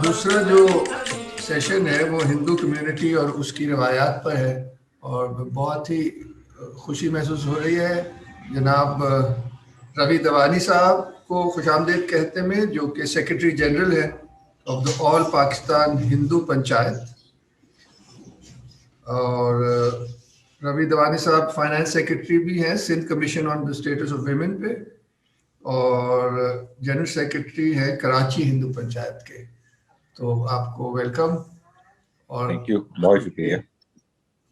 दूसरा जो सेशन है वो हिंदू कम्युनिटी और उसकी रवायात पर है और बहुत ही खुशी महसूस हो रही है जनाब रवि दवानी साहब को खुशामदीद कहते में, जो कि सेक्रेटरी जनरल है of the all Pakistan Hindu Panchayat. और रवि दवानी साहब फाइनेंस सेक्रेटरी भी हैं Sindh commission on the status of women पे, और जनरल सेक्रेटरी है कराची हिंदू पंचायत के। तो आपको वेलकम। और थैंक यू, बहुत शुक्रिया।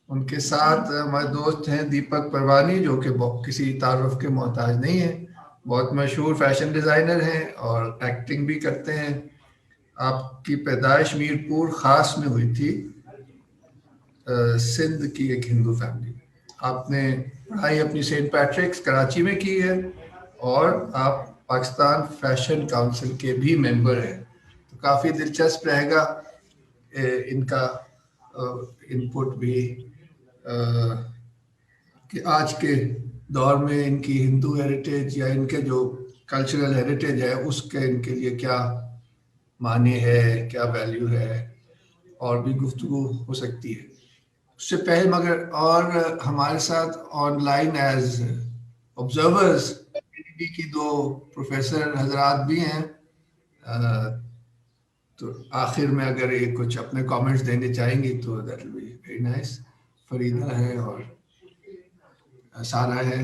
उनके साथ हमारे दोस्त हैं दीपक परवानी, जो कि किसी तारुफ के मोहताज नहीं है, बहुत मशहूर फैशन डिज़ाइनर हैं और एक्टिंग भी करते हैं। आपकी पैदाइश मीरपुर ख़ास में हुई थी, सिंध की एक हिंदू फैमिली। आपने पढ़ाई अपनी सेंट पैट्रिक्स कराची में की है और आप पाकिस्तान फैशन काउंसिल के भी मेंबर हैं। तो काफ़ी दिलचस्प रहेगा इनका इनपुट भी कि आज के दौर में इनकी हिंदू हेरिटेज या इनके जो कल्चरल हेरिटेज है उसके इनके लिए क्या माने है, क्या वैल्यू है, और भी गुफ्तगू हो सकती है। उससे पहले मगर और हमारे साथ ऑनलाइन एज ऑब्जर्वर्स की दो प्रोफेसर हजरात भी हैं। तो आखिर में अगर ये कुछ अपने कमेंट्स देने चाहेंगी तो that will be very nice. Farida है और सारा है।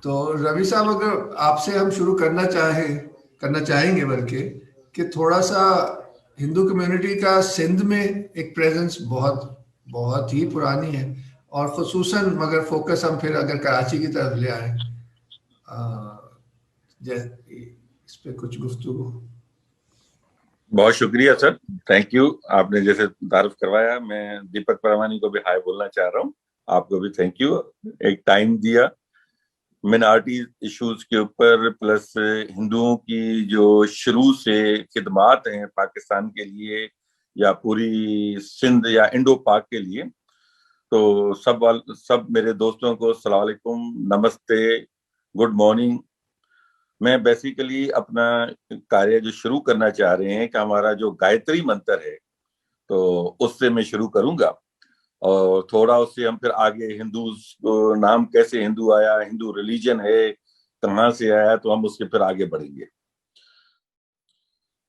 तो रवि साहब, अगर आपसे हम शुरू करना चाहेंगे बल्कि कि थोड़ा सा हिंदू कम्युनिटी का सिंध में एक प्रेजेंस बहुत बहुत ही पुरानी है, और ख़ुसूसन मगर फोकस हम फिर अगर कराची की तरफ ले आए, इस पे कुछ गुफ्तगू। बहुत शुक्रिया सर, थैंक यू। आपने जैसे तारुफ करवाया, मैं दीपक परवानी को भी हाय बोलना चाह रहा हूँ। आपको भी थैंक यू, एक टाइम दिया मिनॉरिटी इश्यूज के ऊपर, प्लस हिंदुओं की जो शुरू से खिदमात हैं पाकिस्तान के लिए या पूरी सिंध या इंडो पाक के लिए। तो सब मेरे दोस्तों को अस्सलाम वालेकुम, नमस्ते, गुड मॉर्निंग। मैं बेसिकली अपना कार्य जो शुरू करना चाह रहे हैं कि हमारा जो गायत्री मंत्र है, तो उससे मैं शुरू करूंगा और थोड़ा उससे हम फिर आगे हिंदू नाम कैसे हिंदू आया, हिंदू रिलीजन है कहाँ से आया, तो हम उसके फिर आगे बढ़ेंगे।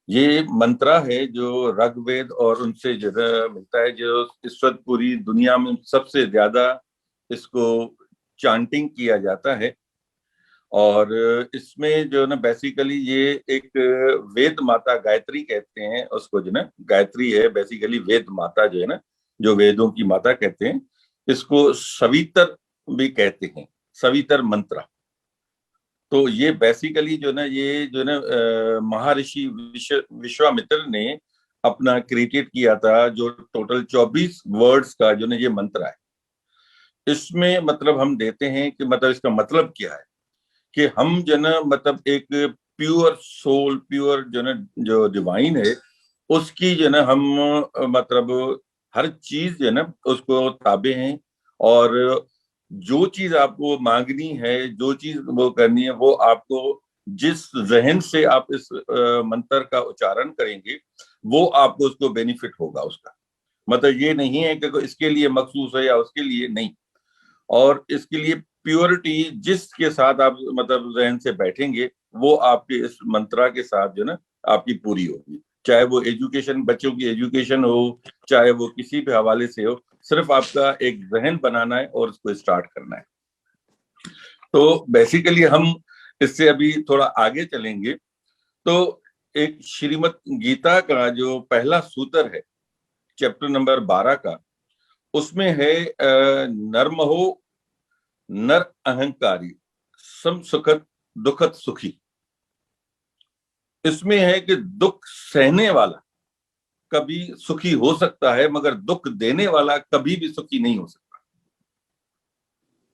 ये मंत्रा है जो ऋग्वेद और उनसे जो मिलता है, जो इस वक्त पूरी दुनिया में सबसे ज्यादा इसको चांटिंग किया जाता है। और इसमें जो ना बेसिकली ये एक वेद माता गायत्री कहते हैं उसको, जो ना गायत्री है बेसिकली वेद माता जो है ना, जो वेदों की माता कहते हैं। इसको सवितर भी कहते हैं, सवितर मंत्र। तो ये बेसिकली जो ना ये जो ना महर्षि विश्वामित्र ने अपना क्रिएटेड किया था, जो टोटल 24 वर्ड्स का जो ना ये मंत्र है। इसमें मतलब हम देते हैं कि मतलब इसका मतलब क्या है कि हम जो ना मतलब एक प्योर सोल, प्योर जो ना जो डिवाइन है, उसकी जो ना हम मतलब हर चीज जो ना उसको ताबे हैं। और जो चीज आपको मांगनी है, जो चीज वो करनी है, वो आपको जिस जहन से आप इस मंत्र का उच्चारण करेंगे, वो आपको उसको बेनिफिट होगा उसका। मतलब ये नहीं है कि इसके लिए मखसूस है या उसके लिए नहीं। और इसके लिए प्योरिटी जिसके साथ आप मतलब जहन से बैठेंगे, वो आपके इस मंत्रा के साथ जो ना आपकी पूरी होगी। चाहे वो एजुकेशन, बच्चों की एजुकेशन हो, चाहे वो किसी भी हवाले से हो, सिर्फ आपका एक जहन बनाना है और उसको स्टार्ट करना है। तो बेसिकली हम इससे अभी थोड़ा आगे चलेंगे। तो एक श्रीमद गीता का जो पहला सूत्र है, चैप्टर नंबर 12 का, उसमें है नरमहो नर अहंकारी सम सुखद दुखद सुखी। इसमें है कि दुख सहने वाला कभी सुखी हो सकता है, मगर दुख देने वाला कभी भी सुखी नहीं हो सकता।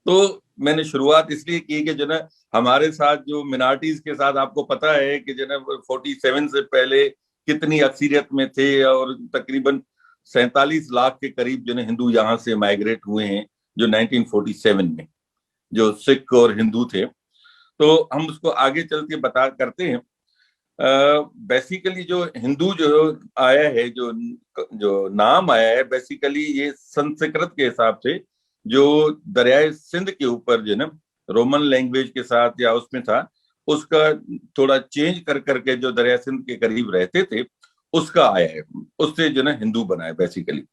तो मैंने शुरुआत इसलिए की कि जो ना हमारे साथ जो मिनार्टीज के साथ आपको पता है कि जो ना 47 से पहले कितनी अक्सरियत में थे, और तकरीबन 47 लाख के करीब जो ना हिंदू यहाँ से माइग्रेट हुए हैं, जो 1947 में जो सिख और हिंदू थे। तो हम उसको आगे चल के बता करते हैं बेसिकली जो हिंदू जो आया है, जो जो नाम आया है, बेसिकली ये संस्कृत के हिसाब से जो दरियाए सिंध के ऊपर जो ना रोमन लैंग्वेज के साथ या उसमें था, उसका थोड़ा चेंज कर करके जो दरिया सिंध के करीब रहते थे उसका आया है, उससे जो ना हिंदू बना है बेसिकली।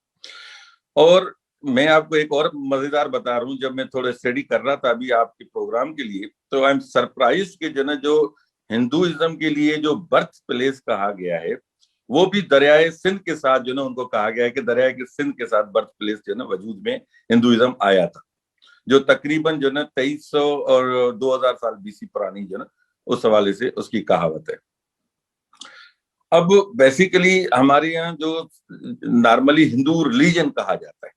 और मैं आपको एक और मजेदार बता रहा हूँ, जब मैं थोड़ा स्टडी कर रहा था अभी आपके प्रोग्राम के लिए, तो आई एम सरप्राइज कि जो ना जो हिंदुइज्म के लिए जो बर्थ प्लेस कहा गया है वो भी दरियाए सिंध के साथ जो ना उनको कहा गया है कि दरियाए के सिंध के साथ बर्थ प्लेस जो ना वजूद में हिंदुइज्म आया था, जो तकरीबन जो ना 2300 और 2000 साल बीसी पुरानी जो ना उस हवाले से उसकी कहावत है। अब बेसिकली हमारे यहाँ जो नॉर्मली हिंदू रिलीजन कहा जाता है,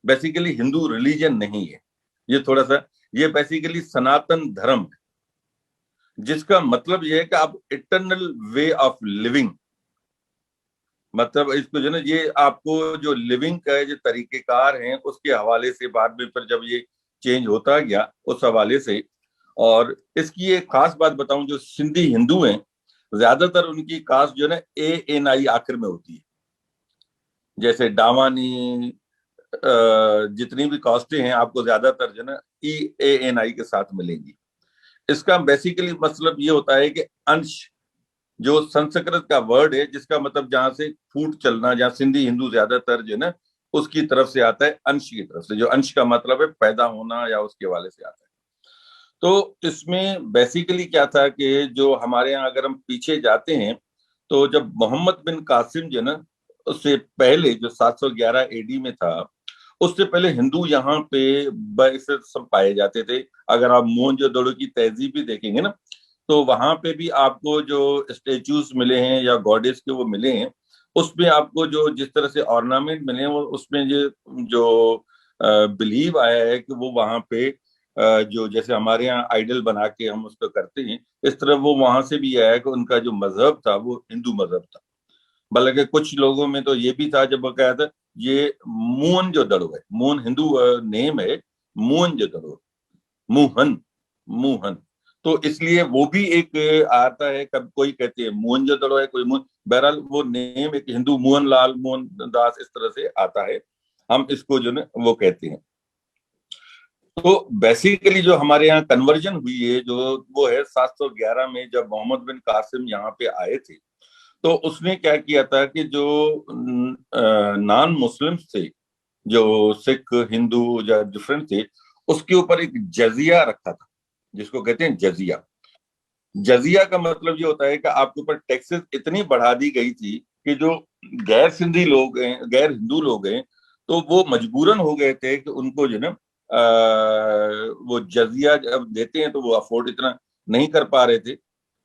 बेसिकली हिंदू रिलीजन नहीं है, ये थोड़ा सा, ये बेसिकली सनातन धर्म है, जिसका मतलब ये है कि आप इटर्नल वे ऑफ लिविंग, मतलब इसको जो ना ये आपको जो लिविंग का जो तरीकेकार हैं उसके हवाले से बाद में फिर जब ये चेंज होता गया उस हवाले से। और इसकी एक खास बात बताऊं, जो सिंधी हिंदू हैं ज्यादातर उनकी कास्ट जो है ना ANI आखिर में होती है, जैसे डावानी जितनी भी कास्टें हैं आपको ज्यादातर जो है ना ANI के साथ मिलेंगी। इसका बेसिकली मतलब ये होता है कि अंश, जो संस्कृत का वर्ड है जिसका मतलब जहां से फूट चलना, जहां सिंधी हिंदू ज्यादातर जो है ना उसकी तरफ से आता है, अंश की तरफ से, जो अंश का मतलब है पैदा होना या उसके हवाले से आता है। तो इसमें बेसिकली क्या था कि जो हमारे यहाँ अगर हम पीछे जाते हैं तो जब मोहम्मद बिन कासिम जो ना उससे पहले जो 711 AD में था, उससे पहले हिंदू यहाँ पे सब पाए जाते थे। अगर आप मोहनजोदड़ो की तहजीब भी देखेंगे ना तो वहां पे भी आपको जो स्टेच्यूज मिले हैं या गॉडेस के वो मिले हैं, उसमें आपको जो जिस तरह से ऑर्नामेंट मिले हैं वो उसमें जो बिलीव आया है कि वो वहां पे जो जैसे हमारे यहाँ आइडल बना के हम उसको करते हैं, इस तरह वो वहां से भी आया कि उनका जो मजहब था वो हिंदू मजहब था। बल्कि कुछ लोगों में तो ये भी था जब वो कहा था ये मोहन जो दड़ो है, मोहन हिंदू नेम है, मोहन जो दड़ो, मोहन, मोहन, तो इसलिए वो भी एक आता है, कब कोई कहते हैं मोहन जो दड़ो है, कोई मोहन, बहरहाल वो नेम एक हिंदू मोहन लाल, मोहन दास इस तरह से आता है, हम इसको जो ना वो कहते हैं। तो बेसिकली जो हमारे यहाँ कन्वर्जन हुई है जो वो है 711 में, जब मोहम्मद बिन कासिम यहाँ पे आए थे तो उसने क्या किया था कि जो नॉन मुस्लिम्स थे, जो सिख हिंदू या डिफरेंट थे, उसके ऊपर एक जजिया रखा था जिसको कहते हैं जजिया। जजिया का मतलब ये होता है कि आपके ऊपर टैक्सेस इतनी बढ़ा दी गई थी कि जो गैर सिंधी लोग हैं, गैर हिंदू लोग हैं, तो वो मजबूरन हो गए थे कि उनको जो ना वो जजिया जब देते हैं तो वो अफोर्ड इतना नहीं कर पा रहे थे,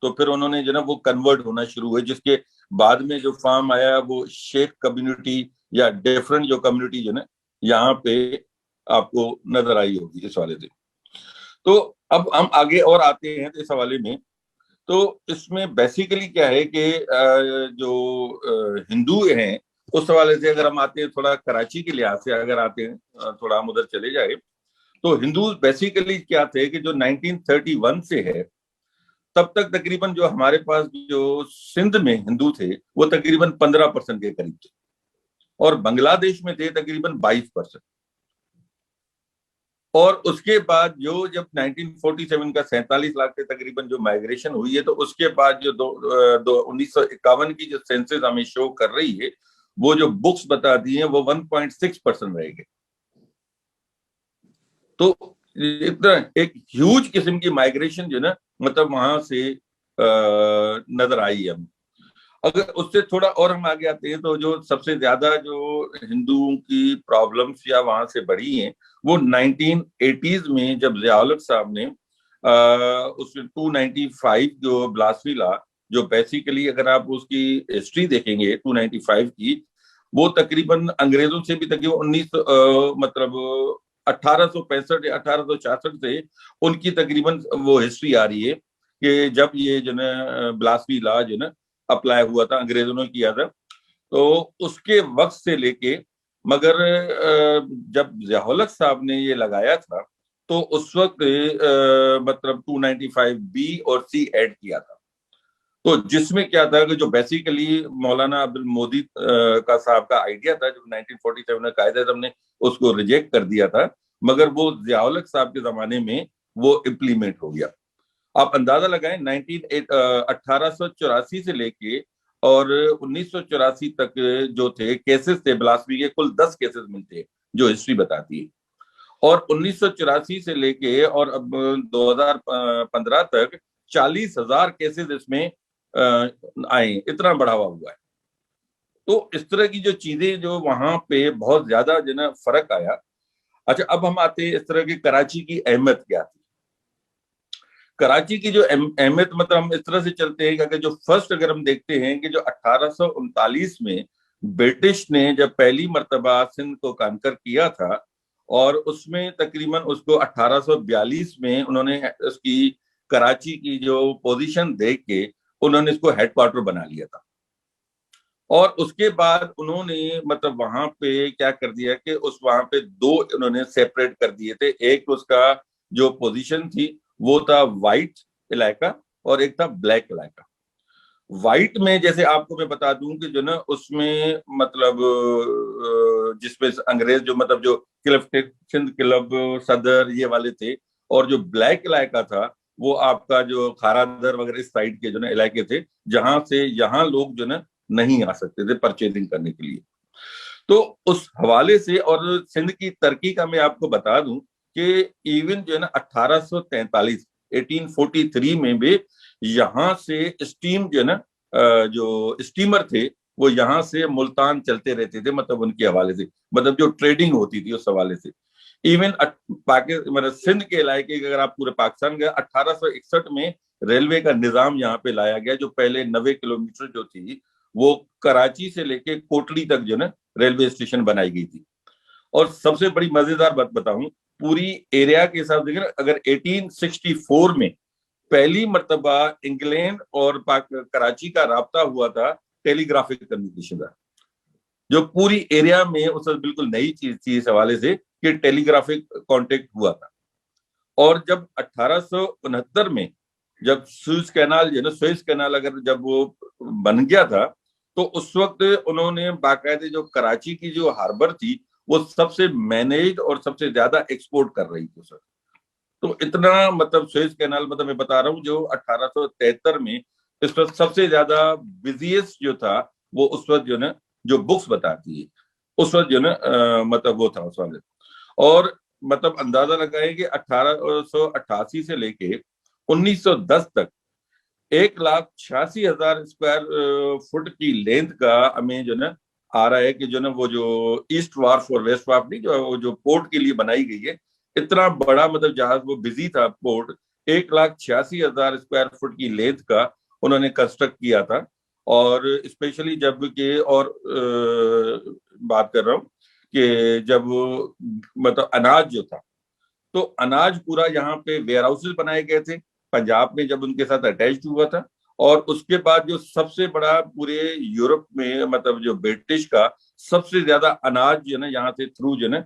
तो फिर उन्होंने जो ना वो कन्वर्ट होना शुरू हुए, जिसके बाद में जो फॉर्म आया वो शेख कम्युनिटी या डिफरेंट जो कम्युनिटी जो ना यहाँ पे आपको नजर आई होगी इस वाले से। तो अब हम आगे और आते हैं तो इस हवाले में, तो इसमें बेसिकली क्या है कि जो हिंदू हैं उस हवाले से अगर हम आते हैं, थोड़ा कराची के लिहाज से अगर आते हैं, थोड़ा हम उधर चले जाए, तो हिंदू बेसिकली क्या थे कि जो 1931 से है तब तक तकरीबन जो हमारे पास जो सिंध में हिंदू थे वो तकरीबन 15% के करीब थे, और बांग्लादेश में थे तकरीबन 22%। और उसके बाद जो जब 1947 का 47 लाख के तकरीबन जो माइग्रेशन हुई है, तो उसके बाद जो 1951 की जो सेंसस हमें शो कर रही है, वो जो बुक्स बताती हैं वो 1.6% रह गए। तो इतना एक ह्यूज किस्म की माइग्रेशन जो ना मतलब वहां से नजर आई है। अगर उससे थोड़ा और हम आगे आते हैं तो जो सबसे ज्यादा जो हिंदुओं की प्रॉब्लम्स या वहां से बढ़ी हैं वो 1980s में, जब ज़िया-उल-हक साहब ने उसमें 295 जो ब्लास्फेमी लॉ, जो बेसिकली अगर आप उसकी हिस्ट्री देखेंगे 295 की, वो तकरीबन अंग्रेजों से भी तकरीबन 19 मतलब 1865 या 1866 से उनकी तकरीबन वो हिस्ट्री आ रही है कि जब ये जो ना ब्लास्फेमी लॉ जो ना अप्लाई हुआ था, अंग्रेजों ने किया था, तो उसके वक्त से लेके, मगर जब ज़िया-उल-हक साहब ने ये लगाया था तो उस वक्त मतलब 295 B और C ऐड किया था। तो जिसमें क्या था कि जो बेसिकली मौलाना अब्दुल मोदी का साहब का आइडिया था, जो 1947 में कायदे आज़म ने उसको रिजेक्ट कर दिया था, मगर वो ज़िया-उल-हक साहब के जमाने में वो इम्प्लीमेंट हो गया। आप अंदाजा लगाएं 1884 से लेके और 1984 तक जो थे केसेस थे ब्लास्फेमी के, कुल 10 केसेस मिलते हैं जो हिस्ट्री बताती है। और 1984 से लेके और अब 2015 तक 40,000 केसेस इसमें आए, इतना बढ़ावा हुआ है। तो इस तरह की जो चीजें जो वहां पे बहुत ज्यादा जो ना फर्क आया। अच्छा, अब हम आते हैं इस तरह की कराची की अहमियत क्या थी। कराची की जो अहमियत, मतलब हम इस तरह से चलते हैं कि जो फर्स्ट अगर हम देखते हैं कि जो 1839 में ब्रिटिश ने जब पहली मर्तबा सिंध को कांकर किया था, और उसमें तकरीबन उसको 1842 में उन्होंने उसकी कराची की जो पोजीशन देख के उन्होंने इसको हेडक्वार्टर बना लिया था। और उसके बाद उन्होंने मतलब वहां पे क्या कर दिया कि उस वहां पे दो उन्होंने सेपरेट कर दिए थे। एक उसका जो पोजीशन थी वो था वाइट इलाका और एक था ब्लैक इलाका। वाइट में जैसे आपको मैं बता दूं कि जो ना उसमें मतलब जिसमें अंग्रेज जो मतलब जो क्लब सिंध क्लब सदर ये वाले थे, और जो ब्लैक इलाका था वो आपका जो खारादर वगैरह इस साइड के जो ना इलाके थे, जहां से यहाँ लोग जो ना नहीं आ सकते थे परचेजिंग करने के लिए। तो उस हवाले से, और सिंध की तरक्की का मैं आपको बता दूं कि इवन जो है ना 1843 1843 में भी यहाँ से स्टीम जो है ना जो स्टीमर थे वो यहाँ से मुल्तान चलते रहते थे, मतलब उनके हवाले से, मतलब जो ट्रेडिंग होती थी उस हवाले से। इवन पाकिस्तान मतलब सिंध के इलाके अगर आप पूरे पाकिस्तान गए, 1861 में रेलवे का निजाम यहाँ पे लाया गया, जो पहले 90 किलोमीटर जो थी वो कराची से लेके कोटली तक जो ना रेलवे स्टेशन बनाई गई थी। और सबसे बड़ी मजेदार बात बताऊं, पूरी एरिया के हिसाब से अगर 1864 में पहली मर्तबा इंग्लैंड और कराची का राब्ता हुआ था टेलीग्राफिक कम्युनिकेशन का, जो पूरी एरिया में उस वक्त बिल्कुल नई चीज थी इस हवाले से कि टेलीग्राफिक कांटेक्ट हुआ था। और जब 1869 में जब सुएज कैनाल जो ना सुएज कैनाल अगर जब वो बन गया था, तो उस वक्त उन्होंने बाकायदे जो कराची की जो हार्बर थी वो सबसे मैनेज और सबसे ज्यादा एक्सपोर्ट कर रही थी उस वक्त। तो इतना मतलब सुएज कैनाल, मतलब मैं बता रहा हूँ जो 1873 में इस वक्त सबसे ज्यादा बिजिएस्ट जो था वो उस वक्त जो ना जो बुक्स बताती है उस वक्त जो ना मतलब वो था उस वाले। और मतलब अंदाजा लगाए कि 1888 से लेके 1910 तक 1,86,000 स्क्वायर फुट की लेंथ का हमें जो ना आ रहा है कि जो ना वो जो ईस्ट वार्फ और वेस्ट वार्फ नहीं जो पोर्ट के लिए बनाई गई है, इतना बड़ा मतलब जहाज वो बिजी था पोर्ट, 1,86,000 स्क्वायर फुट की लेंथ का उन्होंने कंस्ट्रक्ट किया था। और स्पेशली जब के और बात कर रहा हूँ कि जब मतलब अनाज जो था, तो अनाज पूरा यहाँ पे वेयर हाउसेज बनाए गए थे पंजाब में जब उनके साथ अटैच हुआ था। और उसके बाद जो सबसे बड़ा पूरे यूरोप में मतलब जो ब्रिटिश का सबसे ज्यादा अनाज जो है ना यहाँ से थ्रू जो है ना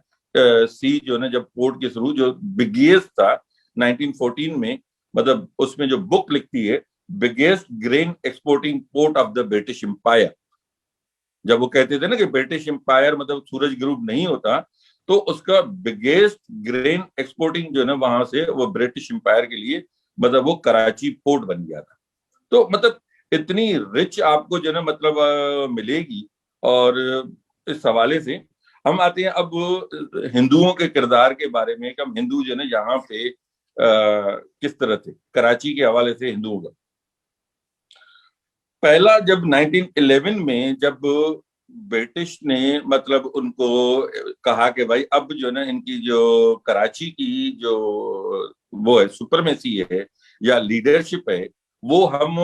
सी जो है ना जब पोर्ट के थ्रू जो बिगेस्ट था 1914 में, मतलब उसमें जो बुक लिखती है biggest grain exporting port of the British Empire, जब वो कहते थे ना कि ब्रिटिश एम्पायर मतलब सूरज ग्रुप नहीं होता, तो उसका बिगेस्ट ग्रेन एक्सपोर्टिंग जो है ना वहां से वो ब्रिटिश एम्पायर के लिए मतलब वो कराची पोर्ट बन गया था। तो मतलब इतनी रिच आपको जो है ना मतलब मिलेगी। और इस हवाले से हम आते हैं अब हिंदुओं के किरदार के बारे में कि हम हिंदू जो है ना यहाँ पे किस तरह थे कराची के हवाले से हिंदुओं का। पहला जब 1911 में जब ब्रिटिश ने मतलब उनको कहा कि भाई अब जो ना इनकी जो कराची की जो वो है सुपरमेसी है या लीडरशिप है वो हम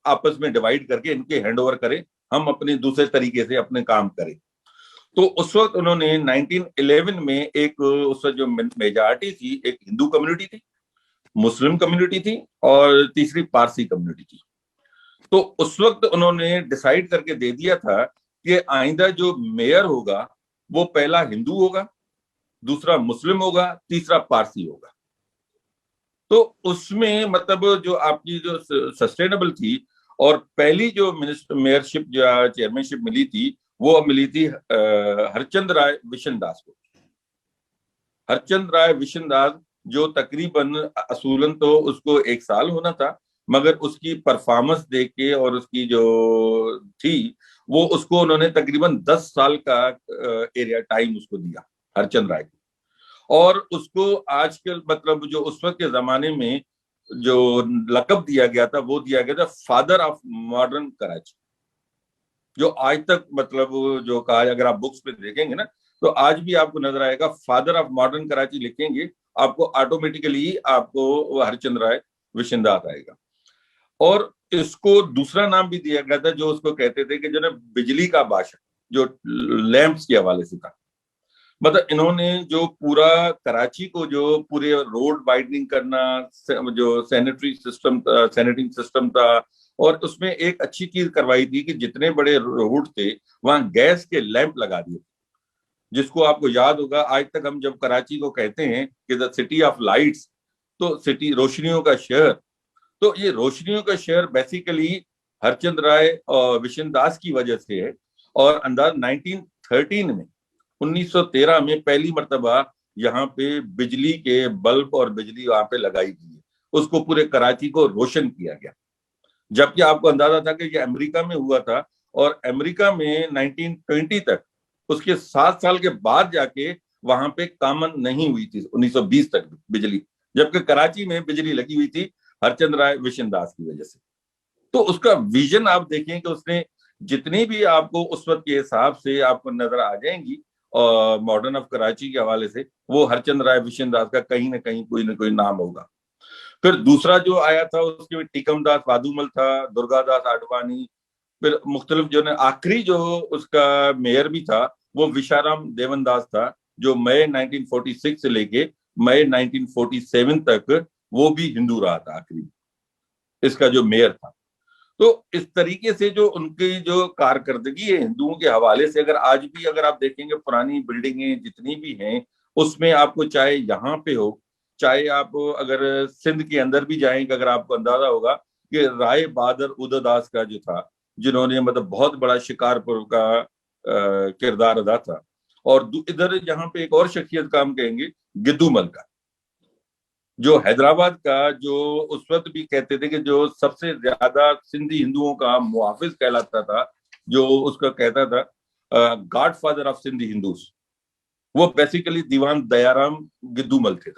आपस में डिवाइड करके इनके हैंड ओवर करें, हम अपने दूसरे तरीके से अपने काम करें। तो उस वक्त उन्होंने 1911 में एक उस वक्त जो मेजॉरिटी थी, एक हिंदू कम्युनिटी थी, मुस्लिम कम्युनिटी थी और तीसरी पारसी कम्युनिटी थी। तो उस वक्त उन्होंने डिसाइड करके दे दिया था कि आइंदा जो मेयर होगा वो पहला हिंदू होगा, दूसरा मुस्लिम होगा, तीसरा पारसी होगा। तो उसमें मतलब जो आपकी जो सस्टेनेबल थी और पहली जो मेयरशिप जो चेयरमैनशिप मिली थी वो मिली थी हरचंद राय विशन दास को। हरचंद राय विशन दास जो तकरीबन असूलन तो उसको 1 साल होना था, मगर उसकी परफॉर्मेंस देख के और उसकी जो थी वो उसको उन्होंने तकरीबन 10 साल का एरिया टाइम उसको दिया हरचंद राय को। और उसको आजकल मतलब जो उस वक्त के जमाने में जो लकब दिया गया था वो दिया गया था फादर ऑफ मॉडर्न कराची। जो आज तक मतलब जो कहा, अगर आप बुक्स पे देखेंगे ना तो आज भी आपको नजर आएगा फादर ऑफ मॉडर्न कराची लिखेंगे, आपको ऑटोमेटिकली आपको हरचंद राय विशिंदात आएगा। और इसको दूसरा नाम भी दिया गया था जो उसको कहते थे कि जो ना बिजली का बादशाह, जो लैंप्स के हवाले से था। मतलब इन्होंने जो पूरा कराची को जो पूरे रोड वाइडनिंग करना, जो सैनिटरिंग सिस्टम था, और उसमें एक अच्छी चीज करवाई थी कि जितने बड़े रोड थे वहां गैस के लैंप लगा दिए, जिसको आपको याद होगा आज तक हम जब कराची को कहते हैं कि द सिटी ऑफ लाइट्स, तो सिटी रोशनियों का शहर, तो ये रोशनियों का शहर बेसिकली हरचंद राय और विशन दास की वजह से है। और अंदाज 1913 में 1913 में पहली मर्तबा यहाँ पे बिजली के बल्ब और बिजली वहां पे लगाई गई है, उसको पूरे कराची को रोशन किया गया। जबकि आपको अंदाजा था कि ये अमेरिका में हुआ था, और अमेरिका में 1920 तक, उसके 7 साल के बाद जाके वहां पे कॉमन नहीं हुई थी 1920 तक बिजली, जबकि कराची में बिजली लगी हुई थी हरचंद राय विशन दास की वजह से। तो उसका विजन आप देखें कि उसने जितनी भी आपको उस वक्त के हिसाब से आपको नजर आ जाएंगी और मॉडर्न ऑफ कराची के हवाले से, वो हरचंद राय विशन दास का कहीं ना कोई नाम होगा। फिर दूसरा जो आया था उसके टीकम दास वादुमल था, दुर्गादास आडवाणी, फिर मुख्तलिफ जो ने आखिरी जो उसका मेयर भी था वो विशाराम देवनदास था, जो मई 1946 से लेके मई 1947 तक वो भी हिंदू रहा था आखिरी इसका जो मेयर था। तो इस तरीके से जो उनकी जो कारकर्दगी है हिंदुओं के हवाले से, अगर आज भी अगर आप देखेंगे पुरानी बिल्डिंगें जितनी भी हैं उसमें आपको चाहे यहाँ पे हो, चाहे आप अगर सिंध के अंदर भी जाएंगे, अगर आपको अंदाजा होगा कि राय बहादुर उदयदास का जो था, जिन्होंने मतलब बहुत बड़ा शिकारपुर का किरदार अदा था। और इधर यहाँ पे एक और शख्सियत काम कहेंगे गिद्दूमल का, जो हैदराबाद का, जो उस वक्त भी कहते थे कि जो सबसे ज्यादा सिंधी हिंदुओं का मुहाफिज कहलाता था, जो उसका कहता था God father of Sindhi Hindus, वो बेसिकली दीवान दयाराम गिद्दूमल थे।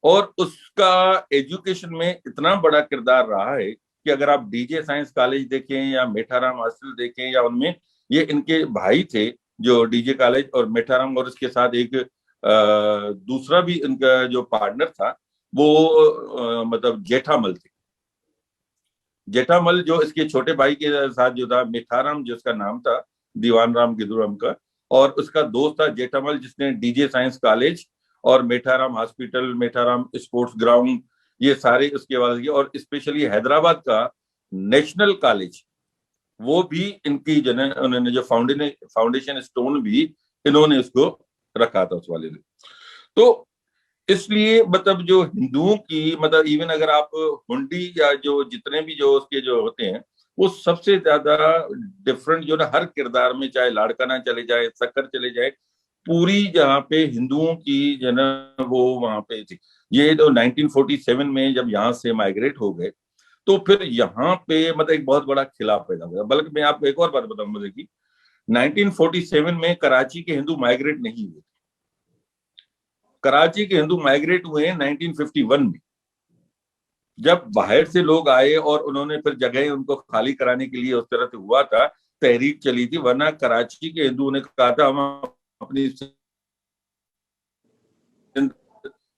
और उसका एजुकेशन में इतना बड़ा किरदार रहा है कि अगर आप डीजे साइंस कॉलेज देखें या मेठाराम हॉस्टल देखें, या उनमें ये इनके भाई थे जो डीजे कॉलेज और मेठाराम, और उसके साथ एक दूसरा भी इनका जो पार्टनर था वो मतलब जेठामल थे। जेठामल जो इसके छोटे भाई के साथ जो था मेठाराम, जिसका नाम था दीवान राम गिदुराम का, और उसका दोस्त था जेठामल जिसने डीजे साइंस कॉलेज और मेठाराम हॉस्पिटल, मेठाराम स्पोर्ट्स ग्राउंड, ये सारे उसके बाद, और स्पेशली हैदराबाद का नेशनल कॉलेज वो भी इनकी उन्होंने जो फाउंडेशन स्टोन भी इन्होंने उसको रखा था उस वाले ने। तो इसलिए मतलब जो हिंदुओं की मतलब इवन अगर आप हुंडी या जो जितने भी जो उसके जो होते हैं वो सबसे ज्यादा डिफरेंट जो ना हर किरदार में, चाहे लाड़काना चले जाए, शक्कर चले जाए, पूरी जहाँ पे हिंदुओं की जो ना वो वहां पे थी। ये तो 1947 में जब यहाँ से माइग्रेट हो गए तो फिर यहाँ पे मतलब एक बहुत बड़ा खिलाफ पैदा हुआ। बल्कि मैं आपको एक और बात बताऊंगा, देखिए 1947 में कराची के हिंदू माइग्रेट नहीं हुए, कराची के हिंदू माइग्रेट हुए हैं 1951 में, जब बाहर से लोग आए और उन्होंने फिर जगह उनको खाली कराने के लिए उस तरह से हुआ था, तहरीक चली थी। वरना कराची के हिंदुओं ने कहा था हम अपनी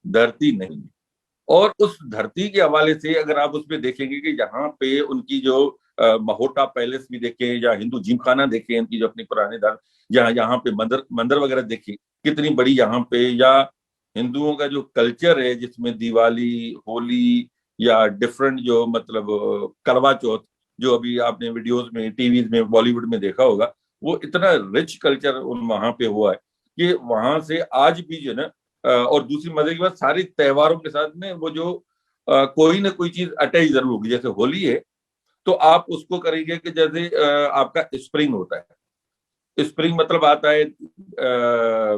धरती नहीं, और उस धरती के हवाले से अगर आप उसमें देखेंगे कि यहाँ पे उनकी जो महोटा पैलेस भी देखें या हिंदू जिमखाना देखें, इनकी जो अपनी पुराने दर, यहाँ पे मंदिर वगैरह देखें कितनी बड़ी यहाँ पे, या हिंदुओं का जो कल्चर है जिसमें दिवाली, होली या डिफरेंट जो मतलब करवा चौथ, जो अभी आपने वीडियोस में, टीवीज में, बॉलीवुड में देखा होगा, वो इतना रिच कल्चर वहां पे हुआ है कि वहां से आज भी जो ना और दूसरी मजे की बात, सारे त्योहारों के साथ में वो जो कोई ना कोई चीज अटैच जरूर होगी। जैसे होली है, तो आप उसको करेंगे कि जैसे आपका स्प्रिंग होता है, स्प्रिंग मतलब आता है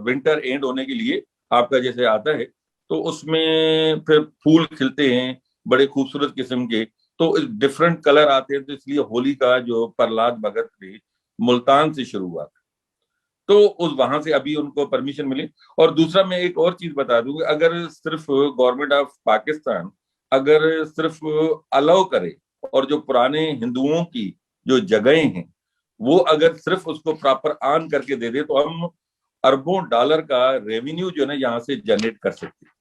विंटर एंड होने के लिए आपका जैसे आता है, तो उसमें फिर फूल खिलते हैं बड़े खूबसूरत किस्म के, तो डिफरेंट कलर आते हैं। तो इसलिए होली का जो प्रहलाद भगत थे, मुल्तान से शुरू हुआ था, तो उस वहां से अभी उनको परमिशन मिली। और दूसरा मैं एक और चीज बता दूं कि अगर सिर्फ गवर्नमेंट ऑफ पाकिस्तान अगर सिर्फ अलाउ करे और जो पुराने हिंदुओं की जो जगहें हैं वो अगर सिर्फ उसको प्रॉपर ऑन करके दे दे, तो हम अरबों डॉलर का रेवेन्यू जो है ना यहाँ से जनरेट कर सकते हैं।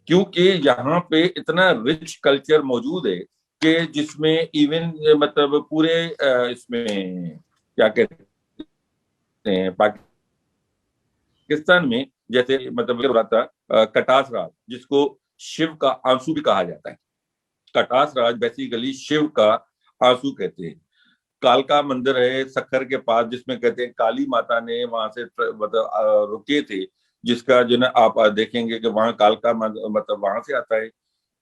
क्योंकि यहाँ पे इतना रिच कल्चर मौजूद है कि जिसमें इवन मतलब पूरे इसमें क्या कहते हैं पाकिस्तान में, जैसे मतलब हो रहा था कटास राज, जिसको शिव का आंसू भी कहा जाता है। कटास राज बेसिकली शिव का आंसू कहते हैं। कालका मंदिर है सक्खर के पास, जिसमें कहते हैं काली माता ने वहां से मतलब रुके थे, जिसका जो ना आप देखेंगे कि वहां कालका मतलब वहां से आता है।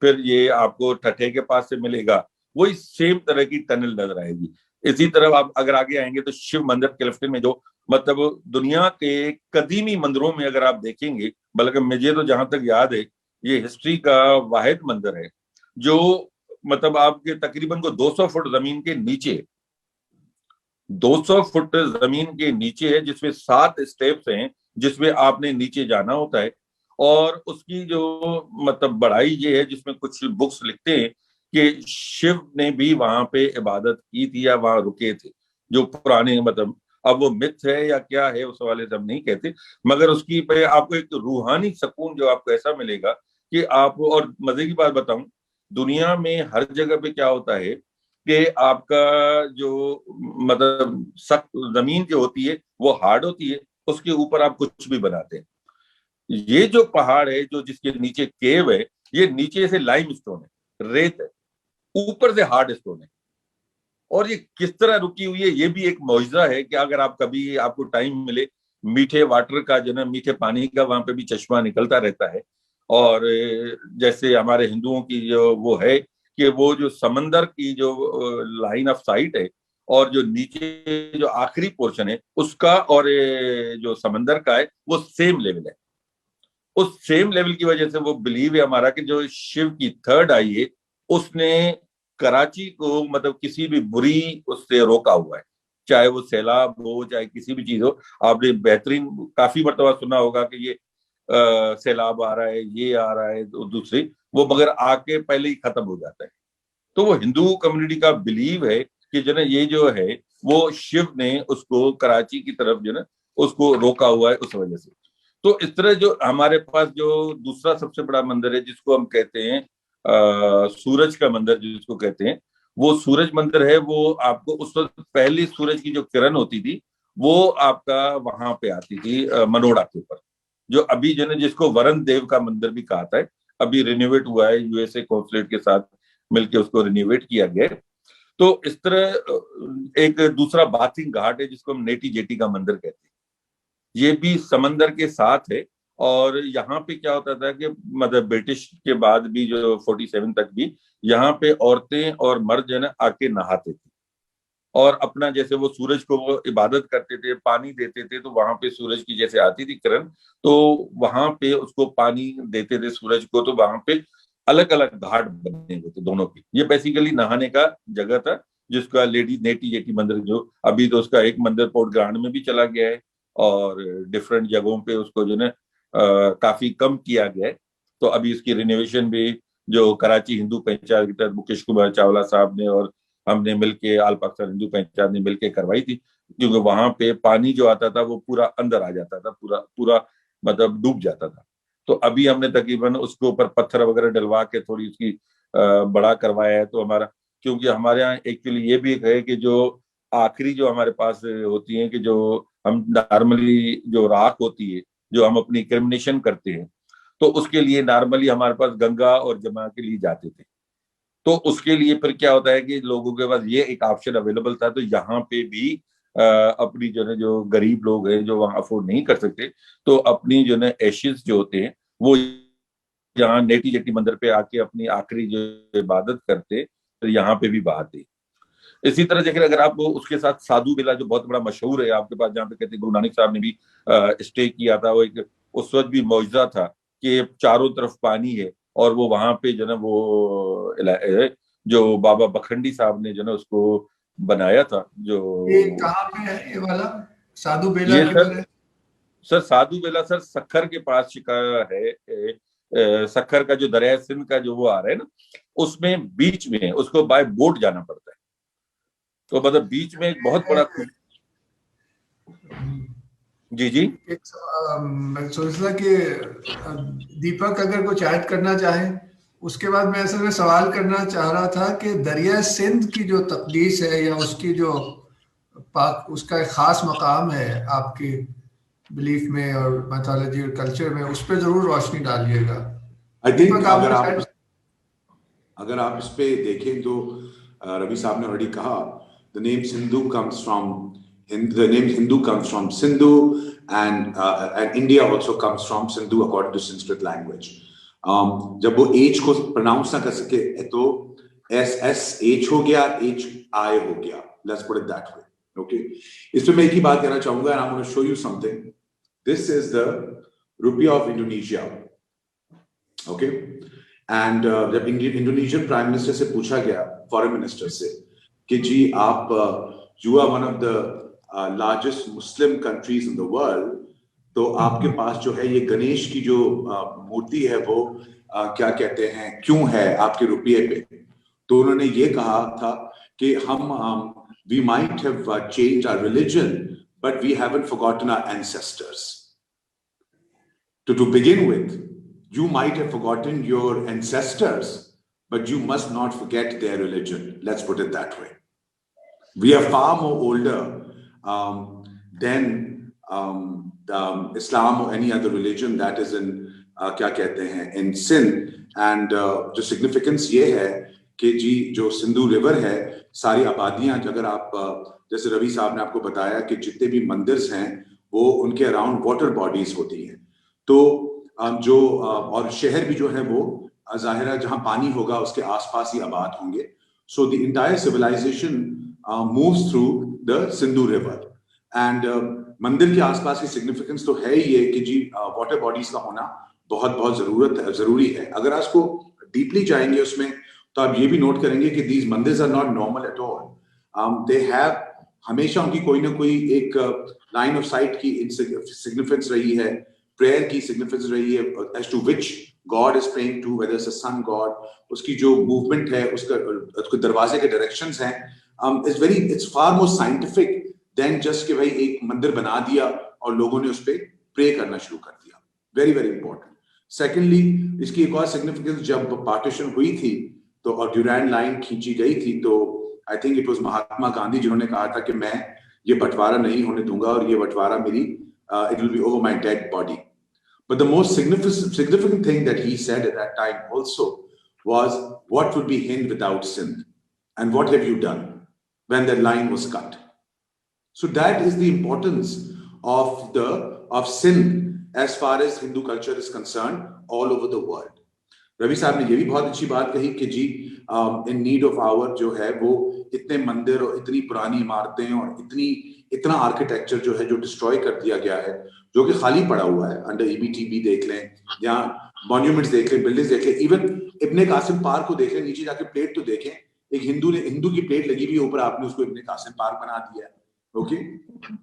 फिर ये आपको ठठे के पास से मिलेगा, वही सेम तरह की टनल नजर आएगी। इसी तरह आप अगर आगे आएंगे तो शिव मंदिर क्लिफ्टन में, जो मतलब दुनिया के कदीमी मंदिरों में अगर आप देखेंगे, बल्कि मुझे तो जहां तक याद है ये हिस्ट्री का वाहिद मंदिर है जो मतलब आपके तकरीबन को 200 फुट जमीन के नीचे, 200 फुट जमीन के नीचे है, जिसमें 7 स्टेप्स हैं जिसमें आपने नीचे जाना होता है। और उसकी जो मतलब बढ़ाई ये है, जिसमें कुछ बुक्स लिखते हैं कि शिव ने भी वहां पे इबादत की थी या वहां रुके थे। जो पुराने मतलब अब वो मिथ है या क्या है उस वाले से हम नहीं कहते, मगर उसकी पे आपको एक रूहानी सुकून जो आपको ऐसा मिलेगा कि आप। और मजे की बात बताऊं, दुनिया में हर जगह पे क्या होता है कि आपका जो मतलब सख्त जमीन जो होती है वो हार्ड होती है, उसके ऊपर आप कुछ भी बनाते हैं। ये जो पहाड़ है जो जिसके नीचे केव है, ये नीचे से लाइम स्टोन है, रेत है, ऊपर से हार्ड स्टोन है। और ये किस तरह रुकी हुई है ये भी एक मौजूदा है कि अगर आप कभी आपको टाइम मिले, मीठे वाटर का जो ना मीठे पानी का वहां पे भी चश्मा निकलता रहता है। और जैसे हमारे हिंदुओं की जो वो है कि वो जो समंदर की जो लाइन ऑफ साइट है और जो नीचे जो आखिरी पोर्शन है उसका और जो समंदर का है वो सेम लेवल है। उस सेम लेवल की वजह से वो बिलीव है हमारा कि जो शिव की थर्ड आई है उसने कराची को मतलब किसी भी बुरी उससे रोका हुआ है, चाहे वो सैलाब हो चाहे किसी भी चीज हो। आपने बेहतरीन काफी मरतबा सुना होगा कि ये सैलाब आ रहा है, ये आ रहा है, तो दूसरी वो मगर आके पहले ही खत्म हो जाता है। तो वो हिंदू कम्युनिटी का बिलीव है कि जो ना ये जो है वो शिव ने उसको कराची की तरफ जो ना उसको रोका हुआ है उस वजह से। तो इस तरह जो हमारे पास जो दूसरा सबसे बड़ा मंदिर है जिसको हम कहते हैं सूरज का मंदिर जिसको कहते हैं, वो सूरज मंदिर है। वो आपको उस वक्त पहली सूरज की जो किरण होती थी वो आपका वहां पे आती थी मनोड़ा के ऊपर, जो अभी जो है जिसको वरुण देव का मंदिर भी कहा था, अभी रिनोवेट हुआ है, यूएसए कॉन्सुलेट के साथ मिलकर उसको रिनोवेट किया गया है। तो इस तरह एक दूसरा बाथिंग घाट है जिसको हम नेटी जेटी का मंदिर कहते हैं, ये भी समंदर के साथ है। और यहाँ पे क्या होता था कि मतलब ब्रिटिश के बाद भी जो 47 तक भी यहाँ पे औरतें और मर्द जो है ना आके नहाते थे और अपना जैसे वो सूरज को वो इबादत करते थे, पानी देते थे। तो वहां पे सूरज की जैसे आती थी किरण, तो वहां पे उसको पानी देते थे सूरज को। तो वहां पे अलग अलग घाट बने हुए थे दोनों के, ये बेसिकली नहाने का जगह था जिसका लेडी नेटी जेटी मंदिर, जो अभी तो उसका एक मंदिर पोर्ट ग्रांड में भी चला गया है और डिफरेंट जगहों पे उसको जो है काफी कम किया गया है। तो अभी इसकी रिनोवेशन भी जो कराची हिंदू पंचायत के तहत मुकेश कुमार चावला साहब ने और हमने मिलके आल पाकिस्तान हिंदू पंचायत ने मिलके करवाई थी, क्योंकि वहां पे पानी जो आता था वो पूरा अंदर आ जाता था, पूरा पूरा मतलब डूब जाता था। तो अभी हमने तकरीबन उसके ऊपर पत्थर वगैरह डलवा के थोड़ी उसकी बड़ा करवाया है। तो हमारा, क्योंकि हमारे यहाँ एक्चुअली ये भी है कि जो आखिरी जो हमारे पास होती है कि जो हम नॉर्मली जो राख होती है जो हम अपनी क्रिमिनेशन करते हैं, तो उसके लिए नॉर्मली हमारे पास गंगा और जमुना के लिए जाते थे। तो उसके लिए फिर क्या होता है कि लोगों के पास ये एक ऑप्शन अवेलेबल था, तो यहाँ पे भी अपनी जो है जो गरीब लोग हैं जो वहाँ अफोर्ड नहीं कर सकते, तो अपनी जो है एशेज जो होते हैं वो यहाँ नेटी जेटी मंदिर पे आके अपनी आखिरी जो इबादत करते, फिर यहाँ पे भी बहाती। इसी तरह देखिए, अगर आप उसके साथ साधु बेला जो बहुत बड़ा मशहूर है आपके पास, जहाँ पे कहते हैं गुरु नानक साहब ने भी स्टे किया था, वो एक उस वक्त भी मौजूदा था कि चारों तरफ पानी है, और वो वहां पे जो ना वो जो बाबा बखंडी साहब ने जो ना उसको बनाया था। जो ये कहाँ पे है ये वाला साधु बेला ये किधर है? सर साधु बेला सर सक्खर के पास का है। सक्खर का जो दरिया सिंध का जो वो आ रहा है ना, उसमें बीच में है, उसको बाय बोट जाना पड़ता है। तो मतलब बीच में एक बहुत बड़ा जी जी मैं सोच रहा कि दीपक अगर कुछ ऐड करना चाहे, उसके बाद मैं असल में सवाल करना चाह रहा था कि दरिया सिंध की जो तकदीस है या उसकी जो पाक, उसका एक खास मकाम है आपकी बिलीफ में और मैथोलॉजी और कल्चर में, उस पर जरूर रोशनी डालिएगा। आई थिंक अगर आप इस पे देखें तो रवि साहब ने ऑलरेडी कहा, the name Sindhu comes from Sindhu and India also comes from Sindhu according to Sanskrit language. जब वो एच को प्रोनाउंस ना कर सके तो SSH हो गया, HI हो गया, let's put it that way. Okay, इस पे मैं एक ही बात कहना चाहूंगा, and I want to show you something. This is the rupiah of Indonesia. Okay, and जब इंडोनेशियन प्राइम मिनिस्टर से पूछा गया, फॉरेन मिनिस्टर से, कि जी आप you are one of the largest Muslim countries in the world, तो आपके पास जो है ये गणेश की जो मूर्ति है वो क्या कहते हैं क्यों है आपके रुपये पे? तो उन्होंने ये कहा था कि हम we might have changed our religion, but we haven't forgotten our ancestors. To begin with, you might have forgotten your ancestors, but you must not forget their religion. Let's put it that way. We are far more older than Islam or any other religion that is in क्या कहते हैं in Sindh, and जो significance ये है कि जी जो Sindhu river है, सारी आबादियां, अगर आप जैसे रवि साहब ने आपको बताया कि जितने भी मंदिर्स हैं वो उनके अराउंड वाटर बॉडीज होती हैं, तो जो और शहर भी जो है वो जाहिर है जहां पानी होगा उसके आसपास ही आबाद होंगे। So the entire civilization moves through the Sindhu river, and मंदिर के आसपास की सिग्निफिकेंस तो है ही है कि जी वाटर बॉडीज का होना बहुत जरूरी है। अगर आप उसको डीपली जाएंगे उसमें तो आप ये भी नोट करेंगे कि these mandirs are not normal at all. They have हमेशा उनकी कोई ना कोई एक लाइन ऑफ साइट की सिग्निफिकेंस रही है, प्रेयर की सिग्निफिकेंस रही है, as to which god is praying to, whether it's a sun god, उसकी जो मूवमेंट है, उसके दरवाजे के डायरेक्शंस हैं, it's far more scientific than just कि भाई एक मंदिर बना दिया और लोगों ने उस पर प्रे करना शुरू कर दिया। Very very important. सेकेंडली, इसकी एक और सिग्निफिकेंस, जब पार्टीशन हुई थी तो और ड्यूरैंड लाइन खींची गई थी, तो I think it was Mahatma Gandhi जिन्होंने कहा था कि मैं ये बंटवारा नहीं होने दूंगा और ये बंटवारा मेरी it will be over my dead body. But the most significant thing that he said at that time also was, what would be Hind without Sindh, and what have you done when that line was cut? So that is the importance of Sindh as far as Hindu culture is concerned all over the world. Ravi साहब ने ये भी बहुत अच्छी बात कही कि जी इन नीड ऑफ आवर जो है वो इतने मंदिर और इतनी पुरानी इमारतें और इतना आर्किटेक्चर जो है जो डिस्ट्रॉय कर दिया गया है, जो कि खाली पड़ा हुआ है। अंडर EBTB देख लें या मॉन्यूमेंट्स देख लें, बिल्डिंग्स देख लें, इवन इब्ने कासिम पार्क को देख लें, नीचे जाके प्लेट तो देखें, एक हिंदू की प्लेट लगी हुई है ऊपर, आपने उसको इब्ने कासिम पार्क बना दिया है। ओके,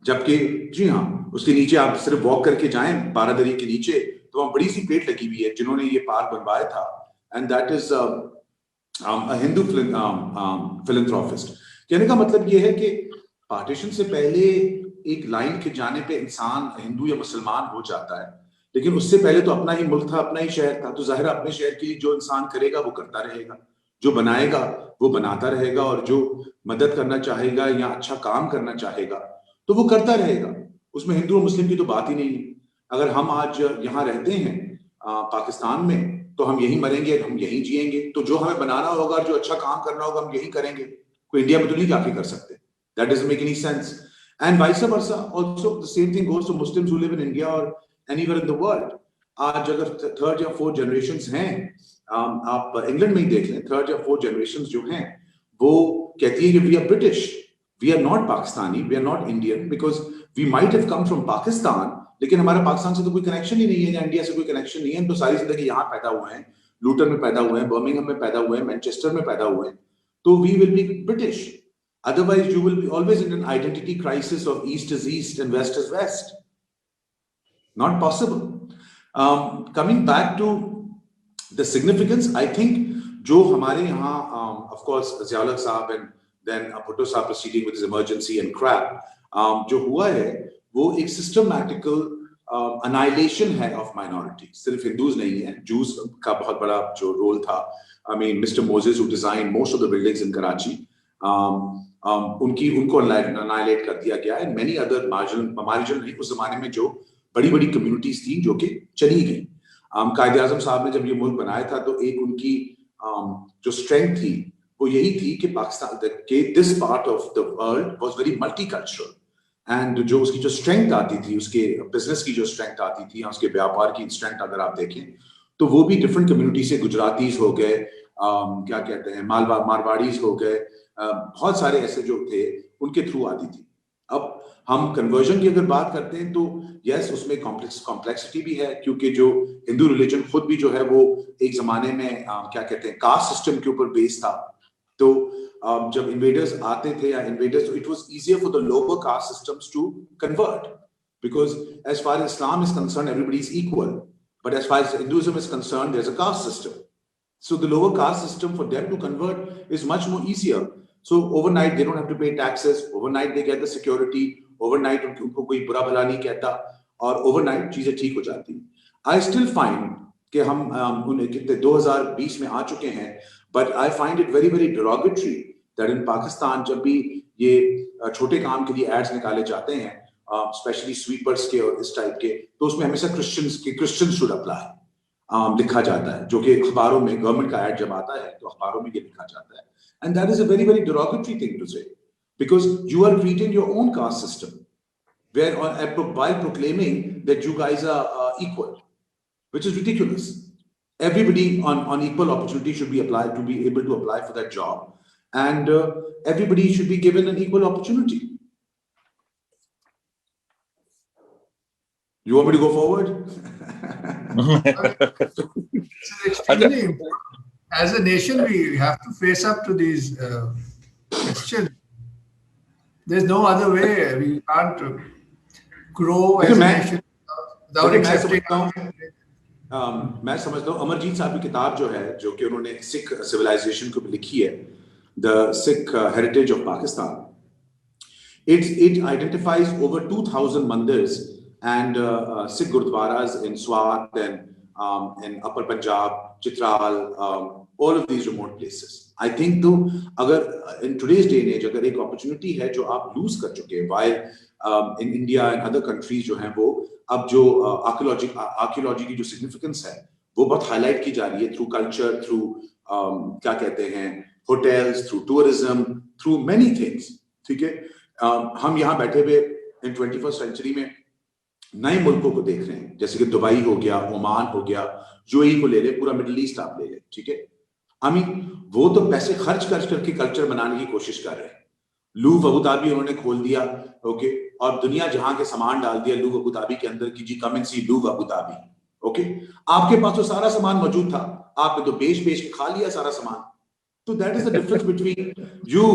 जबकि जी हाँ उसके नीचे आप सिर्फ वॉक करके जाएं बारादरी के नीचे तो वहां बड़ी सी प्लेट लगी हुई है जिन्होंने ये पार्क बनवाया था, and that is a Hindu philanthropist. कहने का मतलब ये है कि पार्टीशन से पहले एक लाइन के जाने पे इंसान हिंदू या मुसलमान हो जाता है, लेकिन उससे पहले तो अपना ही मुल्क था, अपना ही शहर था, तो जाहिर अपने शहर के लिए जो इंसान करेगा वो करता रहेगा, जो बनाएगा वो बनाता रहेगा, और जो मदद करना चाहेगा या अच्छा काम करना चाहेगा तो वो करता रहेगा। उसमें हिंदू और मुस्लिम की तो बात ही नहीं है। अगर हम आज यहाँ रहते हैं पाकिस्तान में, तो हम यहीं मरेंगे, हम यहीं जिएंगे, तो जो हमें बनाना होगा, जो अच्छा काम करना होगा, हम यहीं करेंगे। कोई इंडिया में तो नहीं जाके कर सकते। That doesn't make any sense. And vice versa also the same thing goes to Muslims who live in India or anywhere in the world. आज अगर थर्ड या फोर्थ जनरेशंस हैं, आप इंग्लैंड में ही देख लें, थर्ड या फोर्थ जनरेशंस जो हैं वो कहती है कि we are British, we are not Pakistani, we are not Indian, because we might have come from Pakistan, लेकिन हमारा पाकिस्तान से तो कोई कनेक्शन ही नहीं है, या इंडिया से कोई कनेक्शन नहीं है, तो सारी जिंदगी यहाँ पैदा हुए हैं, लूटन में पैदा हुए हैं, बर्मिंघम में पैदा हुए हैं, मैनचेस्टर में पैदा हुए हैं, तो we will be British. Otherwise, you will be always in an identity crisis of East is East and West is West. Not possible. Coming back to the significance, I think जो हमारे यहाँ, of course, Ziaul Haq साहब and then Bhutto साहब proceeding with his emergency and crap, जो हुआ है वो एक systematical annihilation है of minorities. सिर्फ हिंदूज नहीं है, Jews का बहुत बड़ा जो रोल था. I mean, Mr. Moses who designed most of the buildings in Karachi, उनको annihilate कर दिया गया है. Many other marginal नहीं, उस जमाने में जो बड़ी कम्युनिटीज थी जो कि चली गई. कायद-ए-आज़म साहब ने जब ये मुल्क बनाया था तो एक उनकी जो स्ट्रेंथ थी वो यही थी कि पाकिस्तान के this part of the world was very multicultural, and जो उसकी जो स्ट्रेंथ आती थी, उसके बिजनेस की जो स्ट्रेंथ आती थी, उसके व्यापार की स्ट्रेंथ अगर आप देखें तो वो भी डिफरेंट कम्युनिटी से, गुजरातीज हो गए, क्या कहते हैं, मारवाड़ीज हो गए, बहुत सारे ऐसे जो थे उनके थ्रू आती थी. अब हम कन्वर्जन की अगर बात करते हैं तो यस, उसमें कॉम्प्लेक्सिटी भी है, क्योंकि जो हिंदू रिलीजन खुद भी जो है वो एक जमाने में क्या कहते हैं, कास्ट सिस्टम के ऊपर बेस था. तो जब इन्वेडर्स आते थे या invaders, it was easier for the lower caste systems to convert, because as far as Islam is concerned everybody is equal, but as far as Hinduism is concerned there is a caste system. So the lower caste system for them to convert is much more easier. So overnight they don't have to pay taxes. Overnight they get the security. Overnight उनको कोई बुरा भला नहीं कहता, और overnight चीजें ठीक हो जाती. I still find कि हम उन्हें कितने 2020 में आ चुके हैं, but I find it very derogatory that in Pakistan जब भी ये छोटे काम के लिए एड्स निकाले जाते हैं, स्पेशली स्वीपर्स के और इस टाइप के, तो उसमें हमेशा क्रिश्चियंस शुड अप्लाई लिखा जाता है, जो कि अखबारों में गवर्नमेंट का एड जब आता है तो अखबारों में ये लिखा जाता है. And that is a very derogatory thing to say, because you are treating your own caste system where by proclaiming that you guys are equal, which is ridiculous. Everybody on equal opportunity should be applied to be able to apply for that job, and everybody should be given an equal opportunity. You want me to go forward? This is extremely important. As a nation, we have to face up to these questions. There's no other way. We can't grow as a nation without accepting. मैं समझता हूँ अमरजीत साहब की किताब जो है, जो कि उन्होंने सिख सिविलाइजेशन को लिखी है, the Sikh heritage of Pakistan, it identifies over 2000 mandirs and Sikh gurdwaras in Swat and in Upper Punjab, Chitral, all of these remote places. I think though, agar in today's day and age, अगर एक opportunity है जो आप lose कर चुके हैं, while in India and other countries जो हैं वो अब जो archaeology की जो significance है वो बहुत highlight की जा रही है through culture, through क्या कहते हैं, hotels, through tourism, through many things. ठीक है, हम यहाँ बैठे हुए in 21st century में नए मुल्कों को देख रहे हैं, जैसे कि दुबई हो गया, ओमान हो गया, यूएई को ले ले, पूरा मिडिल ईस्ट आप ले ले. ठीक है, आई मीन वो तो पैसे खर्च करके कल्चर बनाने की कोशिश कर रहे हैं. लूव अबू धाबी उन्होंने खोल दिया, ओके, और दुनिया जहां के सामान डाल दिया लूव अबू धाबी के अंदर की, जी come and see Louvre Abu Dhabi. Okay, आपके पास तो सारा सामान मौजूद था, आपने तो बेच के खा लिया सारा सामान. तो that is the difference between you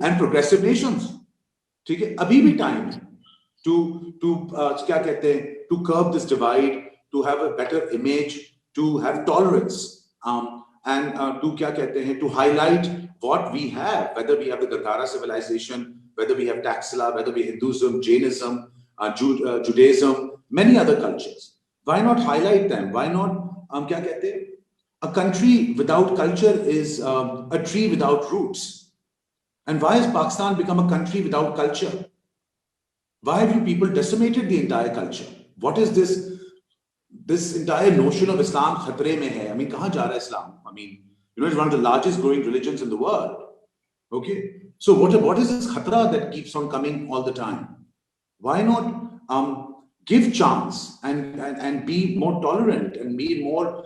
and progressive Nations. ठीक है, अभी भी टाइम है to क्या कहते हैं, to curb this divide, to have a better image, to have tolerance, and to क्या कहते हैं, to highlight what we have, whether we have the Gandhara civilization, whether we have Taxila, whether we have Hinduism, Jainism, Judaism, many other cultures. Why not highlight them? Why not क्या कहते हैं, a country without culture is a tree without roots. And why has Pakistan become a country without culture? Why have you people decimated the entire culture? What is this entire notion of Islam khatre mein hai? I mean, kahan ja raha hai Islam? I mean, you know, it's one of the largest growing religions in the world. Okay, so what is this khatra that keeps on coming all the time? Why not give chance and be more tolerant and be more